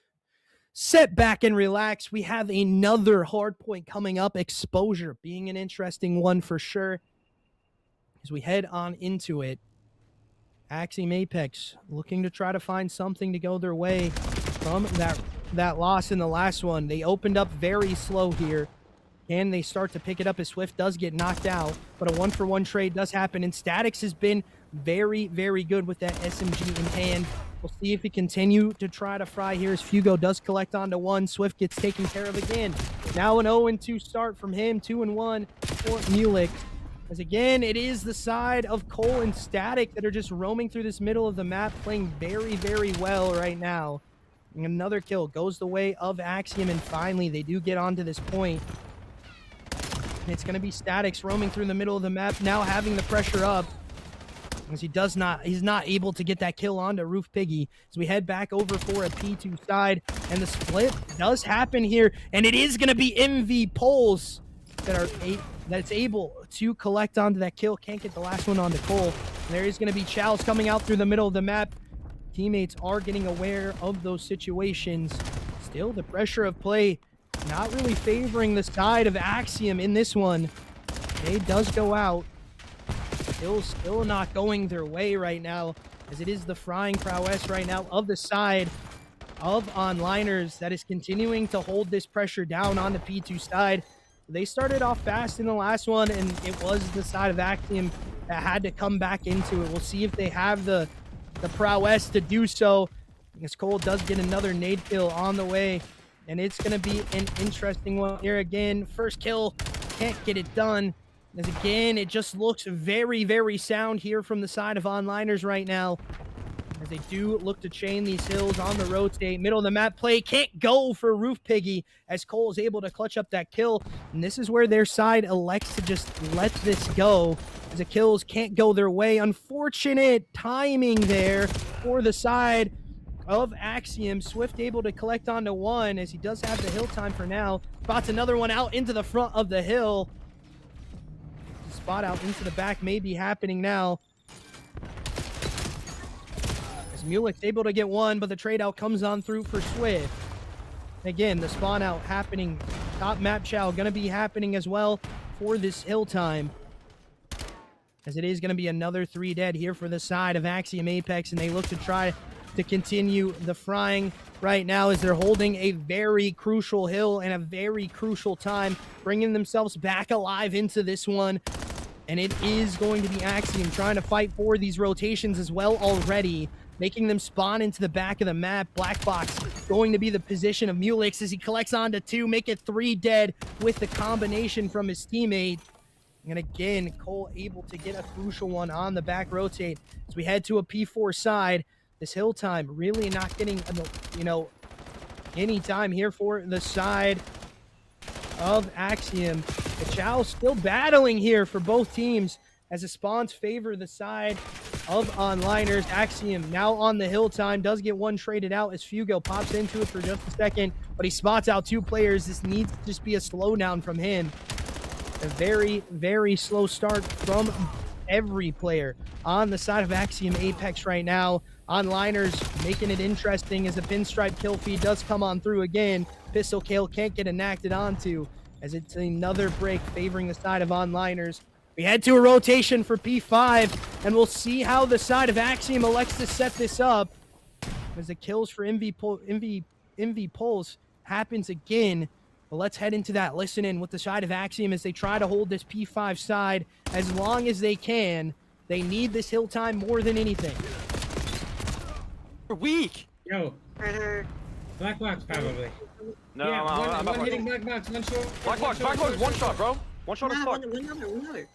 sit back and relax. We have another hard point coming up. Exposure being an interesting one for sure, as we head on into it. Axiom Apex looking to try to find something to go their way from that loss in the last one. They opened up very slow here. Can they start to pick it up, as Swift does get knocked out? But a 1-for-1 trade does happen, and Statics has been very, very good with that SMG in hand. We'll see if he continue to try to fry here, as Fugo does collect onto one. Swift gets taken care of again. Now an 0-2 start from him, 2-1 for Mulek. As again, it is the side of Cole and Static that are just roaming through this middle of the map, playing very, very well right now. And another kill goes the way of Axiom, and finally they do get onto this point. And it's going to be Statics roaming through the middle of the map, now having the pressure up, as he's not able to get that kill onto Roof Piggy. So we head back over for a P2 side, and the split does happen here, and it is going to be MV Poles that's able to collect onto that kill. Can't get the last one onto Cole. And there is going to be Chows coming out through the middle of the map. Teammates are getting aware of those situations. Still, the pressure of play not really favoring the side of Axiom in this one. Jade does go out. Still not going their way right now, as it is the frying prowess right now of the side of onliners that is continuing to hold this pressure down on the P2 side. They started off fast in the last one, and it was the side of Axiom that had to come back into it. We'll see if they have the prowess to do so, as Cole does get another nade kill on the way, and it's going to be an interesting one here again. First kill can't get it done. As again, it just looks very, very sound here from the side of Onliners right now. As they do look to chain these hills on the rotate. Middle of the map play can't go for Roof Piggy as Cole is able to clutch up that kill. And this is where their side elects to just let this go, as the kills can't go their way. Unfortunate timing there for the side of Axiom. Swift able to collect onto one as he does have the hill time for now. Spots another one out into the front of the hill. The spot out into the back may be happening now. Mulek's able to get one, but the trade out comes on through for Swift. Again, the spawn out happening. Top map chow going to be happening as well for this hill time, as it is going to be another 3 dead here for the side of Axiom Apex, and they look to try to continue the frying right now as they're holding a very crucial hill and a very crucial time, bringing themselves back alive into this one. And it is going to be Axiom trying to fight for these rotations as well already, making them spawn into the back of the map. Black Box going to be the position of Mulix as he collects onto 2, make it 3 dead with the combination from his teammate. And again, Cole able to get a crucial one on the back rotate. As we head to a P4 side, this hill time really not getting, any time here for the side of Axiom. The Chow still battling here for both teams as the spawns favor the side of Onliners. Axiom now on the hill time, does get one traded out as Fugo pops into it for just a second, but he spots out 2 players. This needs to just be a slowdown from him. A very, very slow start from every player on the side of Axiom Apex right now. Onliners making it interesting as the pinstripe kill feed does come on through again. Pistol kill can't get enacted onto, as it's another break favoring the side of Onliners. We head to a rotation for P5, and we'll see how the side of Axiom elects to set this up, as the kills for MV Pulse happens again. But let's head into that. Listen in with the side of Axiom as they try to hold this P5 side as long as they can. They need this hill time more than anything.
We're weak.
Yo, Black Box probably.
No,
Yeah,
I'm
one
up.
hitting Black Box, one short.
Black Box, one shot, bro. One shot is fuck.
Another.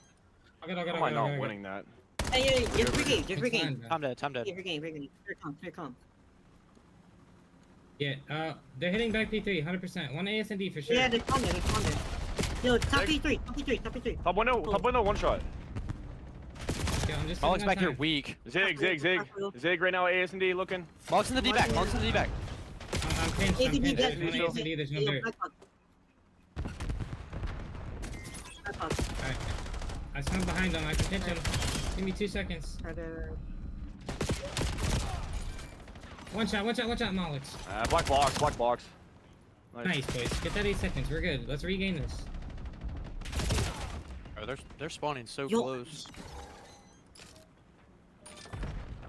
How am I not winning that?
Hey, just free game.
I'm dead.
Free game. Here it comes.
Yeah, they're hitting back P3, 100%. One AS&D for sure.
Yeah, they're on there. Yo, top P3.
Top window, one shot.
Okay, I'm just
Alex
sitting
back here
outside.
weak.
Zig right now, A&D looking.
Alex in the D-back.
I'm pinched.
ADD
There's
dead.
one AS&D, there's no dirt. Alright. I stand behind them, I can pinch him. Give me 2 seconds. One shot, Molix.
Black box.
Nice, boys. Get that 8 seconds, we're good. Let's regain this.
Oh, they're spawning so
Yo.
close.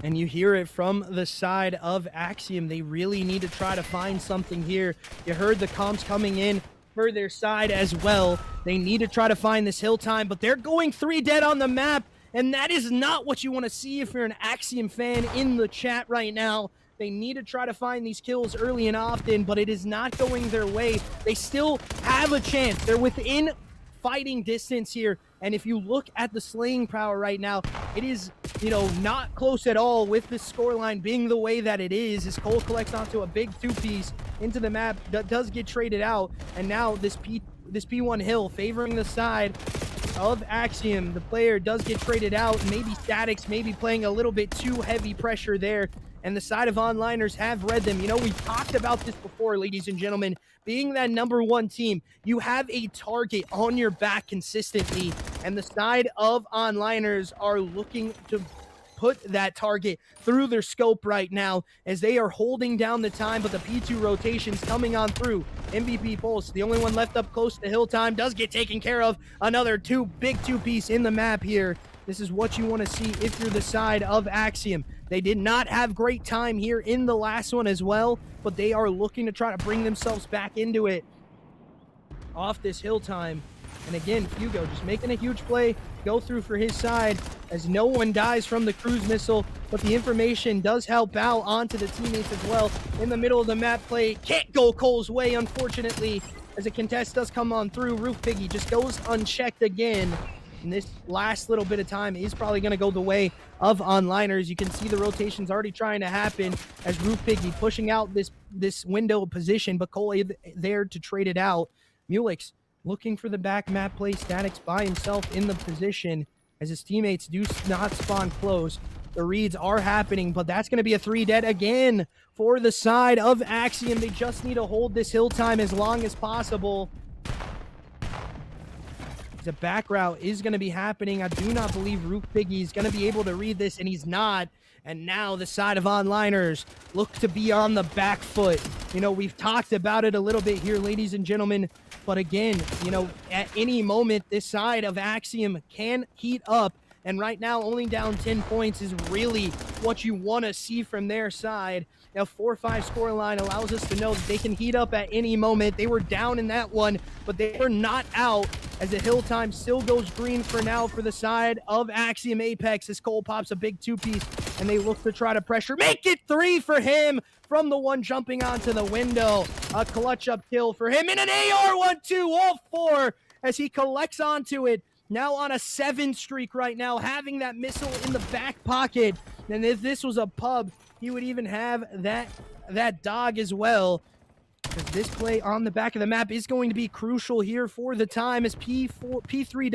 And you hear it from the side of Axiom. They really need to try to find something here. You heard the comms coming in for their side as well. They need to try to find this hill time, but they're going 3 dead on the map, and that is not what you want to see if you're an Axiom fan in the chat right now. They need to try to find these kills early and often, but it is not going their way. They still have a chance. They're within fighting distance here, and if you look at the slaying power right now, it is, not close at all with the scoreline being the way that it is, as Cole collects onto a big 2-piece into the map that does get traded out, and now this P1 hill favoring the side of Axiom. The player does get traded out. Maybe Statics maybe playing a little bit too heavy pressure there, and the side of Onliners have read them. We've talked about this before, ladies and gentlemen. Being that #1 team, you have a target on your back consistently, and the side of Onliners are looking to put that target through their scope right now as they are holding down the time, but the P2 rotations coming on through. MVP Pulse, the only one left up close to hill time, does get taken care of. Another big 2-piece in the map here. This is what you want to see if you're the side of Axiom. They did not have great time here in the last one as well, but they are looking to try to bring themselves back into it off this hill time. And again, Hugo just making a huge play, go through for his side as no one dies from the cruise missile, but the information does help out onto the teammates as well. In the middle of the map play, can't go Cole's way, unfortunately, as a contest does come on through. Roof Piggy just goes unchecked again. And this last little bit of time is probably going to go the way of onliners. You can see the rotations already trying to happen as Roof Piggy pushing out this window position, but Cole there to trade it out. Mulix looking for the back map play. Statics by himself in the position as his teammates do not spawn close. The reads are happening, but that's going to be a 3 dead again for the side of Axiom. They just need to hold this hill time as long as possible. The back route is going to be happening. I do not believe Roof Piggy is going to be able to read this, and he's not. And now the side of onliners look to be on the back foot. You know, we've talked about it a little bit here, ladies and gentlemen. But again, you know, at any moment, this side of Axiom can heat up. And right now, only down 10 points is really what you want to see from their side. Now, 4-5 scoreline allows us to know that they can heat up at any moment. They were down in that one, but they were not out as the hill time still goes green for now for the side of Axiom Apex as Cole pops a big 2-piece and they look to try to pressure. Make it 3 for him from the one jumping onto the window. A clutch up kill for him and an AR-1-2, all 4 as he collects onto it. Now on a 7 streak right now, having that missile in the back pocket. And if this was a pub, he would even have that dog as well. Because this play on the back of the map is going to be crucial here for the time as P4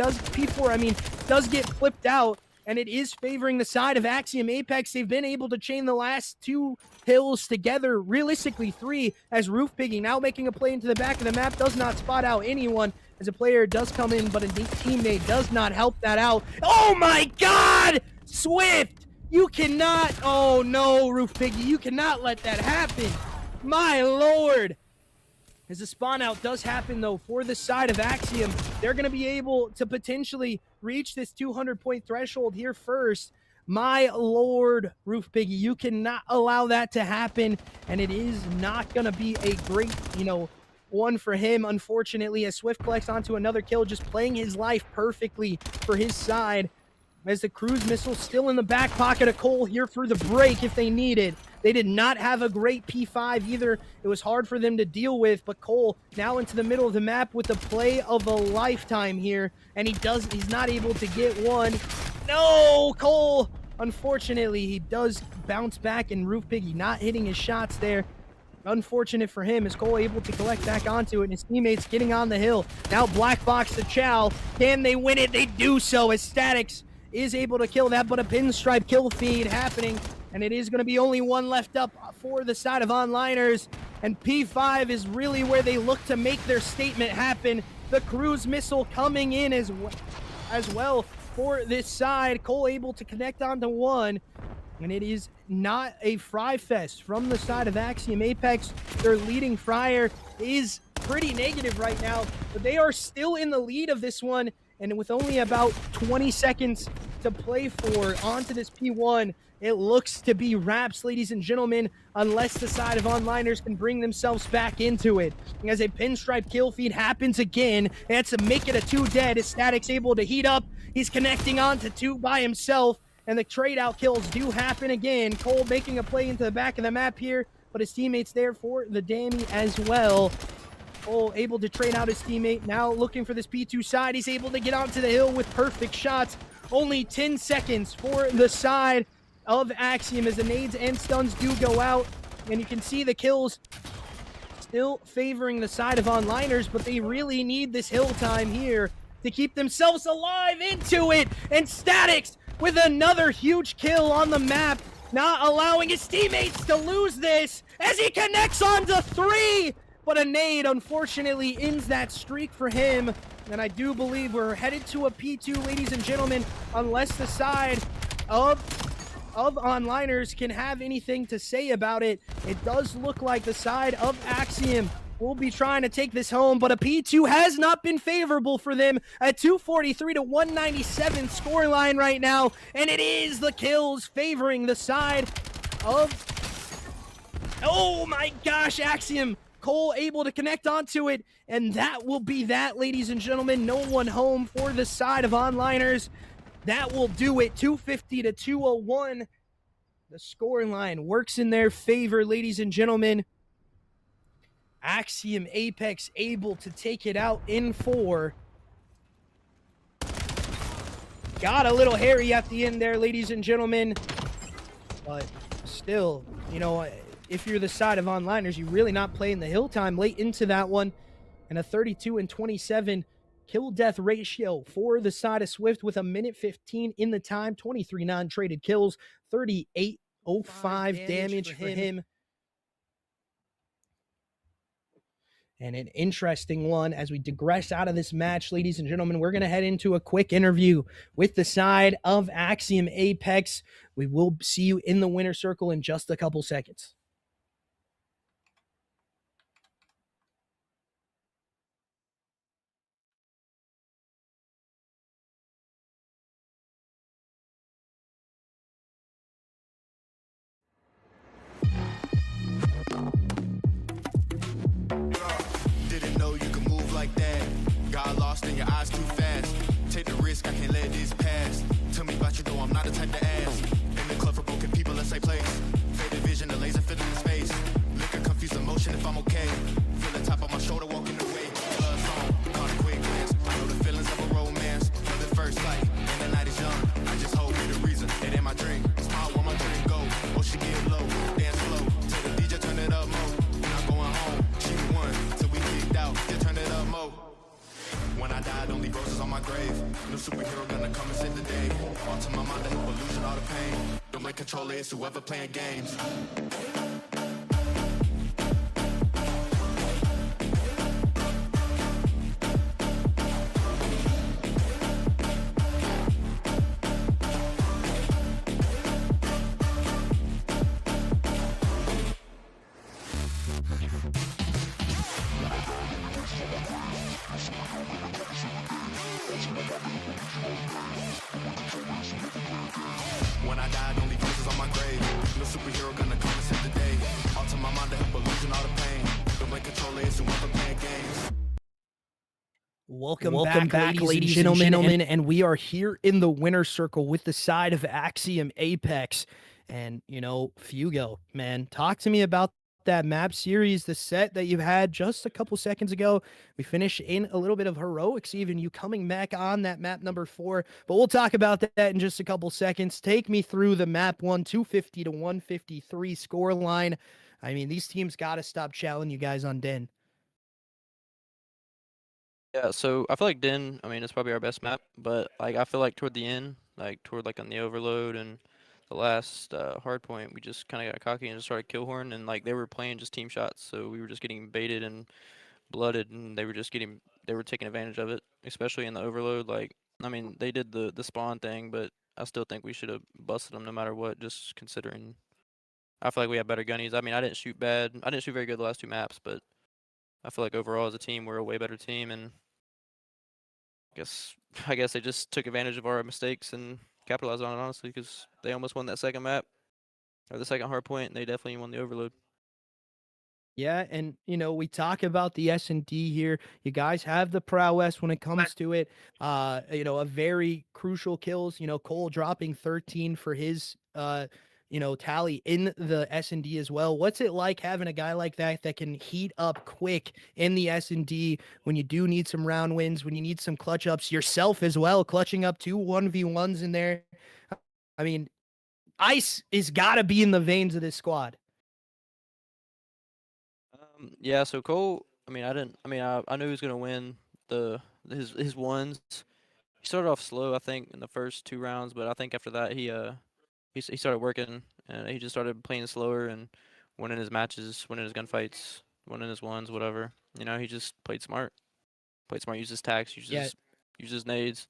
does get flipped out. And it is favoring the side of Axiom Apex. They've been able to chain the last 2 hills together, realistically 3, as Roof Piggy now making a play into the back of the map, does not spot out anyone as a player does come in, but a teammate does not help that out. Oh my God! Swift! You cannot, oh no, Roof Piggy, you cannot let that happen. My Lord. As the spawn out does happen though for the side of Axiom, they're going to be able to potentially reach this 200-point threshold here first. My Lord, Roof Piggy, you cannot allow that to happen, and it is not going to be a great, one for him, unfortunately, as Swift collects onto another kill, just playing his life perfectly for his side. As the cruise missile still in the back pocket of Cole here for the break if they need it. They did not have a great P5 either. It was hard for them to deal with, but Cole now into the middle of the map with the play of a lifetime here, and he's not able to get one. No, Cole! Unfortunately, he does bounce back, and Roof Piggy not hitting his shots there. Unfortunate for him, is Cole able to collect back onto it, and his teammates getting on the hill. Now Black Box to Chow. Can they win it? They do so as Statics is able to kill that, but a pinstripe kill feed happening, and it is going to be only one left up for the side of onliners, and P5 is really where they look to make their statement happen. The cruise missile coming in as well for this side. Cole able to connect onto one, and it is not a fry fest from the side of Axiom Apex. Their leading fryer is pretty negative right now, but they are still in the lead of this one. And with only about 20 seconds to play for onto this P1, it looks to be wraps, ladies and gentlemen, unless the side of onliners can bring themselves back into it. As a pinstripe kill feed happens again, and to make it a 2 dead, is Static's able to heat up. He's connecting onto 2 by himself, and the trade-out kills do happen again. Cole making a play into the back of the map here, but his teammates there for the Dammy as well. Cole able to trade out his teammate. Now looking for this P2 side. He's able to get onto the hill with perfect shots. Only 10 seconds for the side of Axiom as the nades and stuns do go out. And you can see the kills still favoring the side of onliners, but they really need this hill time here to keep themselves alive into it. And Statics with another huge kill on the map, not allowing his teammates to lose this as he connects onto 3. But a nade, unfortunately, ends that streak for him. And I do believe we're headed to a P2, ladies and gentlemen, unless the side of onliners can have anything to say about it. It does look like the side of Axiom will be trying to take this home, but a P2 has not been favorable for them. A 243 to 197 scoreline right now, and it is the kills favoring the side of... Oh my gosh, Axiom Cole able to connect onto it, and that will be that, ladies and gentlemen. No one home for the side of Onliners. That will do it. 250 to 201. The scoring line works in their favor, ladies and gentlemen. Axiom Apex able to take it out in 4. Got a little hairy at the end there, ladies and gentlemen. But still, you know, if you're the side of Onliners, you're really not playing the hill time late into that one. And a 32 and 27 kill death ratio for the side of Swift with a minute 15 in the time, 23 non-traded kills, 3805 damage for him. And an interesting one as we digress out of this match, ladies and gentlemen. We're going to head into a quick interview with the side of Axiom Apex. We will see you in the winner circle in just a couple seconds.
Didn't know you could move like that. Got lost in your eyes too fast. Take the risk, I can't let this pass. Tell me about you, though I'm not the type to ask. In the club for broken people, let's say place. Faded vision, the laser filling the space. Liquor, confused emotion if I'm okay. Feel the top of my shoulder walking away. Gloves on, caught a quick glance. I know the feelings of a romance. Love at first sight, and the night is young. I just hope you're the reason. It ain't my drink. Smile when my drink go. Oh, she get low, dance slow. Tell the DJ turn it up more. Not going home. She the one, till we kicked out. Just turn it up more. When I die, don't leave roses on my grave. No superhero gonna come and save the day. All to my mind, the illusion, all the pain. Don't blame controller, it's whoever playing games. When I die, don't leave roses on my grave. No superhero gonna come and save the day. All to my mind, the illusion, all the pain. Don't blame controller, it's whoever playing games.
Welcome back, ladies and gentlemen, and we are here in the winner circle with the side of Axiom Apex. And, you know, Fugo, man, talk to me about that map series, the set that you had just a couple seconds ago. We finished in a little bit of heroics, even you coming back on that map number 4, but we'll talk about that in just a couple seconds. Take me through the map 1, 250 to 153 score line. I mean, these teams got to stop challenging you guys on Den.
Yeah, so I feel like Den, I mean, it's probably our best map, but like I feel like toward the end, like toward like on the overload and the last hard point, we just kind of got cocky and just started kill horn, and like they were playing just team shots, so we were just getting baited and blooded, and they were taking advantage of it, especially in the overload. Like, I mean, they did the spawn thing, but I still think we should have busted them no matter what, just considering. I feel like we have better gunnies. I mean, I didn't shoot bad. I didn't shoot very good the last 2 maps, but I feel like overall as a team, we're a way better team, and I guess they just took advantage of our mistakes and capitalized on it, honestly, because they almost won that second map or the second hard point, and they definitely won the overload.
Yeah, and you know, we talk about the S&D here. You guys have the prowess when it comes to it. You know, a very crucial kills, you know, Cole dropping 13 for his you know, tally in the S&D as well. What's it like having a guy like that that can heat up quick in the S&D when you do need some round wins, when you need some clutch ups yourself as well, clutching up 2 1v1s in there? I mean, ice is got to be in the veins of this squad.
Yeah, so Cole, I mean, I knew he was gonna win his ones. He started off slow, I think, in the first 2 rounds, but I think after that he started working, and he just started playing slower and winning his matches, winning his gunfights, winning his ones, whatever. You know, he just played smart, uses tacks, uses nades.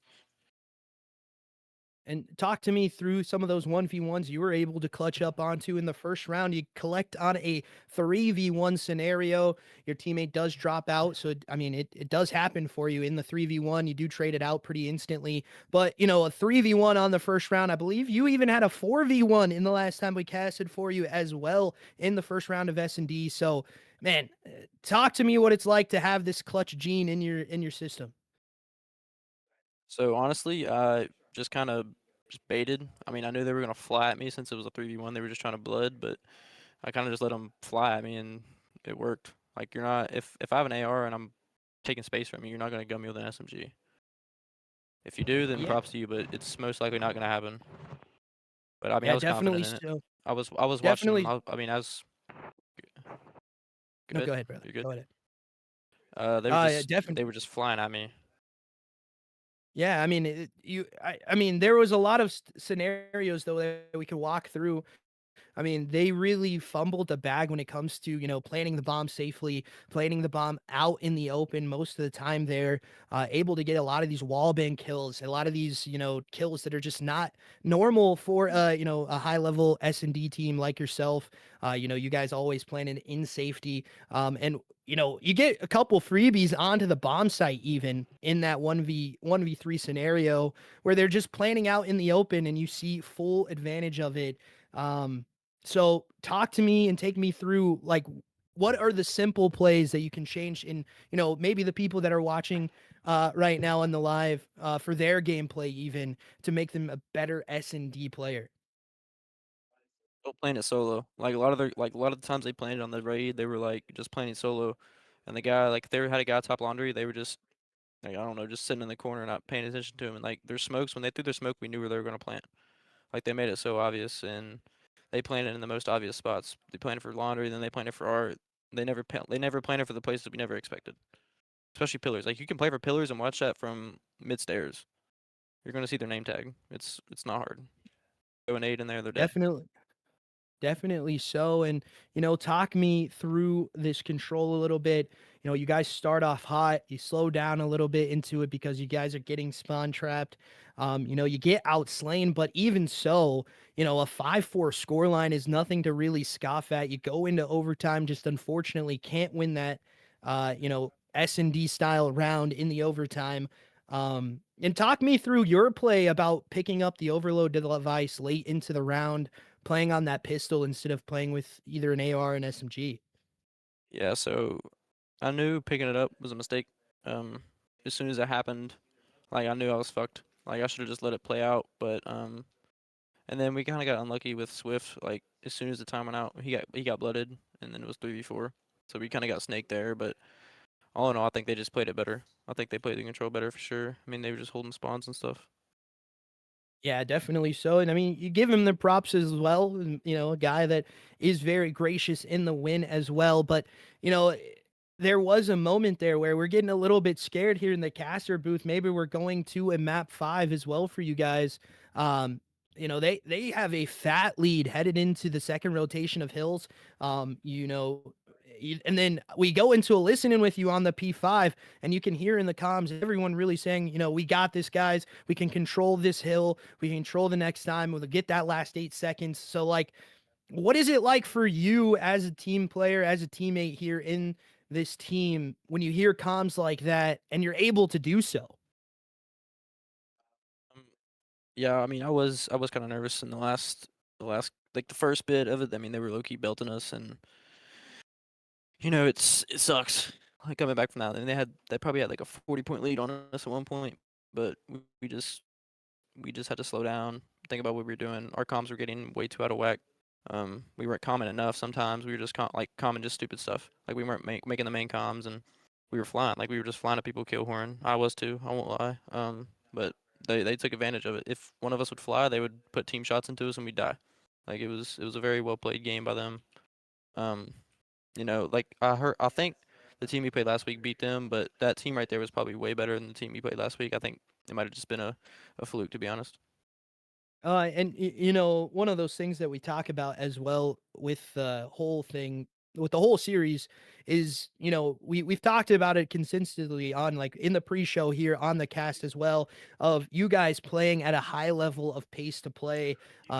And talk to me through some of those 1v1s you were able to clutch up onto in the first round. You collect on a 3v1 scenario. Your teammate does drop out. So, I mean, it does happen for you in the 3v1. You do trade it out pretty instantly. But, you know, a 3v1 on the first round, I believe you even had a 4v1 in the last time we casted for you as well in the first round of S&D. So, man, talk to me what it's like to have this clutch gene in your system.
So honestly, I just kind of just baited. I mean, I knew they were gonna fly at me since it was a 3v1. They were just trying to blood, but I kind of just let them fly at me, and it worked. Like you're not if I have an AR and I'm taking space from you, you're not gonna gun me with an SMG. If you do, then
Yeah.
props to you, but it's most likely not gonna happen. But I mean, I
Yeah,
was
definitely
confident in it.
so.
I was watching
Definitely.
them. I mean, I was
No,
good.
go ahead, brother.
You're good.
Go ahead.
They were
Yeah,
just
definitely.
they were just flying at me.
Yeah, I mean, I mean, there was a lot of scenarios though that we could walk through. I mean, they really fumbled the bag when it comes to, you know, planting the bomb safely, planting the bomb out in the open most of the time. They're able to get a lot of these wall bang kills, a lot of these, you know, kills that are just not normal for, you know, a high level S&D team like yourself. You know, you guys always planning in safety. And, you know, you get a couple freebies onto the bomb site even in that 1v3 scenario where they're just planning out in the open and you see full advantage of it. So talk to me and take me through like what are the simple plays that you can change in, you know, maybe the people that are watching right now on the live for their gameplay even to make them a better S&D player.
Still playing it solo. Like a lot of the times they played it on the raid, they were like just playing it solo, and the guy like if they had a guy top laundry, they were just like I don't know, just sitting in the corner not paying attention to him. And like their smokes, when they threw their smoke, we knew where they were gonna plant. Like they made it so obvious, and they planted in the most obvious spots. They planted for laundry, then they planted for art. They never planted for the places we never expected, especially pillars. Like you can play for pillars and watch that from mid stairs. You're gonna see their name tag. It's not hard. Go and 8 in there, they're dead.
Definitely. Definitely so. And, you know, talk me through this control a little bit. You know, you guys start off hot, you slow down a little bit into it because you guys are getting spawn trapped. You know, you get outslain, but even so, you know, a 5-4 scoreline is nothing to really scoff at. You go into overtime, just unfortunately can't win that, you know, S&D style round in the overtime. And talk me through your play about picking up the overload device late into the round, playing on that pistol instead of playing with either an AR or an SMG.
Yeah, so I knew picking it up was a mistake. Um, as soon as it happened, like I knew I was fucked. Like I should have just let it play out, but and then we kind of got unlucky with Swift. Like as soon as the time went out, he got blooded, and then it was 3v4. So we kind of got snaked there. But all in all, I think they just played it better. I think they played the control better for sure. I mean, they were just holding spawns and stuff.
Yeah, definitely so. And I mean, you give him the props as well. And, you know, a guy that is very gracious in the win as well. But, you know, there was a moment there where we're getting a little bit scared here in the caster booth. Maybe we're going to a map 5 as well for you guys. You know, they have a fat lead headed into the second rotation of hills. You know, and then we go into a listening with you on the P5, and you can hear in the comms everyone really saying, you know, we got this, guys. We can control this hill. We can control the next time. We'll get that last 8 seconds. So, like, what is it like for you as a team player, as a teammate here in this team, when you hear comms like that and you're able to do so?
Um, yeah, I mean, I was kind of nervous in the last like the first bit of it. I mean, they were low key belting us, and you know, it sucks. Like coming back from that, and they probably had like a 40-point lead on us at one point, but we just had to slow down, think about what we were doing. Our comms were getting way too out of whack. We weren't common enough sometimes. We were just common just stupid stuff. Like we weren't making the main comms, and we were flying. Like we were just flying at people kill horn. I was too. I won't lie. But they took advantage of it. If one of us would fly, they would put team shots into us and we'd die. Like it was a very well played game by them. Um, you know, like I think the team we played last week beat them, but that team right there was probably way better than the team we played last week. I think it might have just been a fluke, to be honest.
And you know, one of those things that we talk about as well with the whole thing with the whole series is, you know, we've talked about it consistently on, like, in the pre-show here on the cast as well, of you guys playing at a high level of pace to play.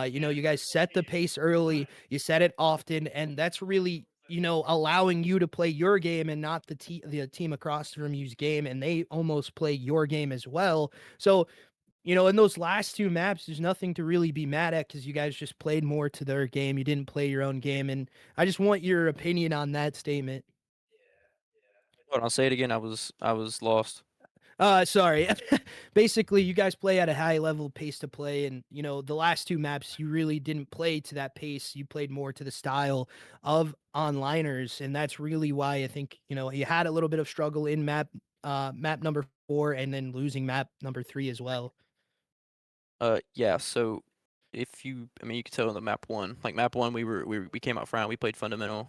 You know, you guys set the pace early, you set it often, and that's really, you know, allowing you to play your game and not the team across from you's game, and they almost play your game as well. So, you know, in those last two maps, there's nothing to really be mad at because you guys just played more to their game. You didn't play your own game. And I just want your opinion on that statement.
Hold on, say it again. I was lost.
Sorry. Basically, you guys play at a high level pace to play, and you know the last two maps you really didn't play to that pace. You played more to the style of onliners, and that's really why I think, you know, you had a little bit of struggle in map number 4, and then losing map number 3 as well.
Yeah. So if you, I mean, you can tell in the map 1. Like map 1, we came out front. We played fundamental.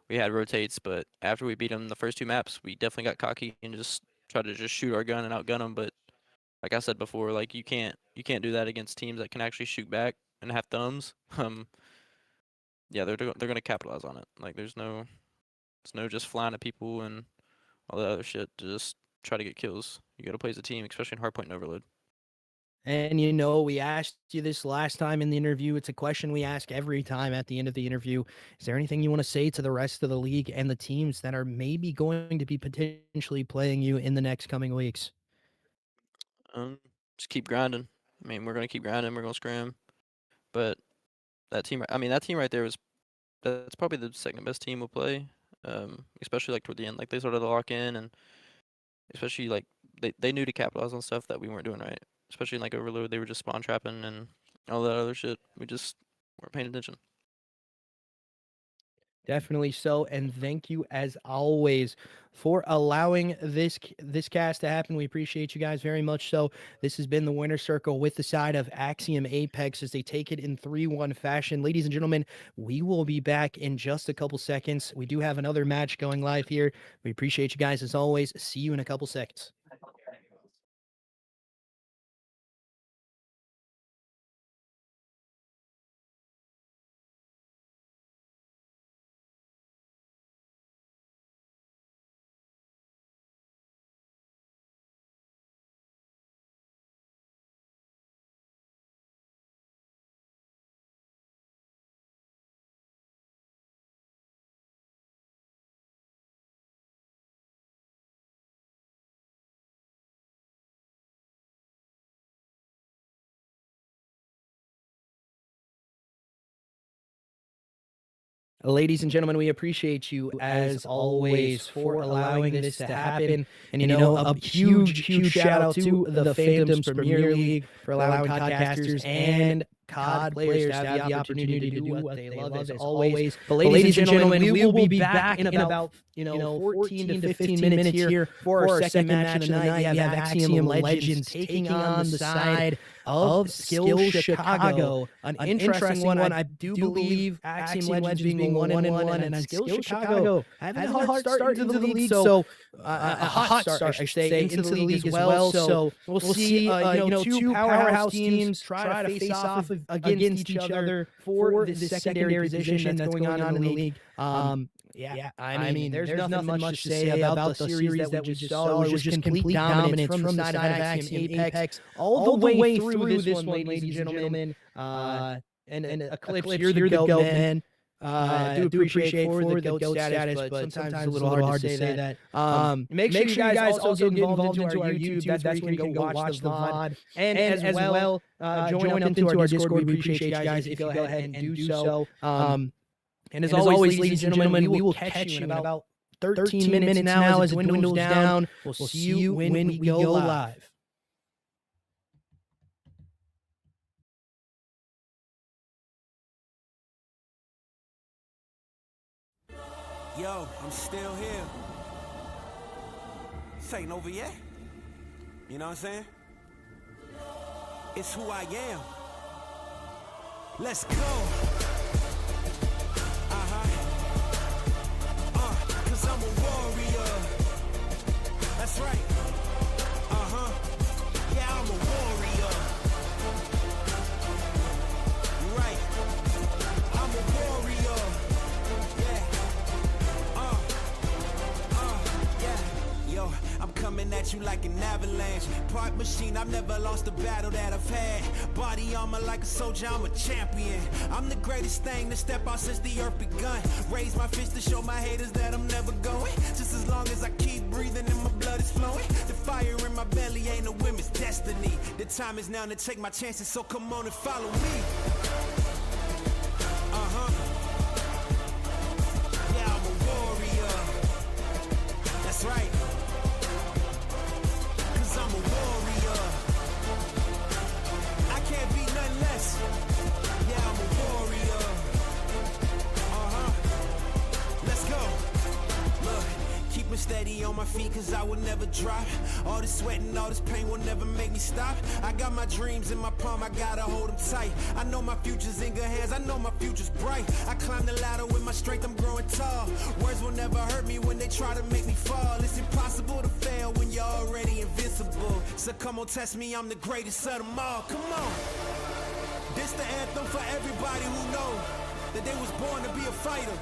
We had rotates, but after we beat them the first 2 maps, we definitely got cocky and just tried to just shoot our gun and outgun them. But like I said before, like you can't do that against teams that can actually shoot back and have thumbs. Yeah, they're gonna capitalize on it. Like there's no just flying at people and all that other shit to just try to get kills. You gotta play as a team, especially in hardpoint and overload.
And, you know, we asked you this last time in the interview. It's a question we ask every time at the end of the interview. Is there anything you want to say to the rest of the league and the teams that are maybe going to be potentially playing you in the next coming weeks?
Just keep grinding. I mean, we're gonna keep grinding. We're gonna scram. But that team right there that's probably the second best team we'll play. Especially like toward the end, like they started to lock in, and especially like they knew to capitalize on stuff that we weren't doing right. Especially in like overload, they were just spawn trapping and all that other shit. We just weren't paying attention.
Definitely so, and thank you as always for allowing this cast to happen. We appreciate you guys very much. So this has been the Winner Circle with the side of Axiom Apex as they take it in 3-1 fashion. Ladies and gentlemen, we will be back in just a couple seconds. We do have another match going live here. We appreciate you guys as always. See you in a couple seconds. Ladies and gentlemen, we appreciate you as always for allowing this to happen. And, you know, a huge shout out to the Phantoms Premier League for allowing CODcasters and COD players to have the opportunity to do what they love as always. But ladies and gentlemen, we will be back in about, 14 to 15 minutes here for our second match of the night. We have Axiom Legends taking on the side of Skill Chicago. An interesting one. I do believe Axiom Legends being 1-1, and Skill Chicago having a hard start into the league. So a hot start, I should say, into the league as well. So we'll see, two powerhouse teams try to face off against each other for the secondary position that's going on in the league. Yeah, I mean, there's nothing much to say about the series that we just saw. It was just complete dominance from the side of Axiom Apex all the way through this one, ladies and gentlemen. And Eclipse, you're the GOAT, man. I do appreciate for the GOAT status, but sometimes it's a little hard to say that. Make sure you guys also get involved into our YouTube. That's where you can go watch the VOD. And as well, join up into our Discord. We appreciate you guys if you go ahead and do so. And as always, ladies and gentlemen, we will catch you in about 13 minutes now as it dwindles down. We'll see you when we go live.
Yo, I'm still here. This ain't over yet. You know what I'm saying? It's who I am. Let's go. Cause I'm a warrior. That's right. Yeah, I'm a warrior. Right. I'm a warrior. Yeah. I'm coming at you like an avalanche. Part machine, I've never lost a battle that I've had. Body armor like a soldier, I'm a champion. I'm the greatest thing to step out since the earth begun. Raise my fist to show my haters that I'm never going. Just as long as I keep breathing and my blood is flowing. The fire in my belly ain't a women's destiny. The time is now to take my chances, so come on and follow me. Yeah, I'm a warrior. That's right. 'Cause I'm a warrior. I can't be nothing less. Yeah, I'm a warrior. Let's go. Look, keep me steady on my feet, 'cause I will never drop. All this sweat and all this pain will never make me stop. I got my dreams in my palm, I gotta hold them tight. I know my future's in good hands, I know my future's bright. I climb the ladder with my strength, I'm growing tall. Words will never hurt me when they try to make me fall. It's impossible to fail when you're already invincible. So come on, test me, I'm the greatest of them all. Come on. This the anthem for everybody who knows that they was born to be a fighter.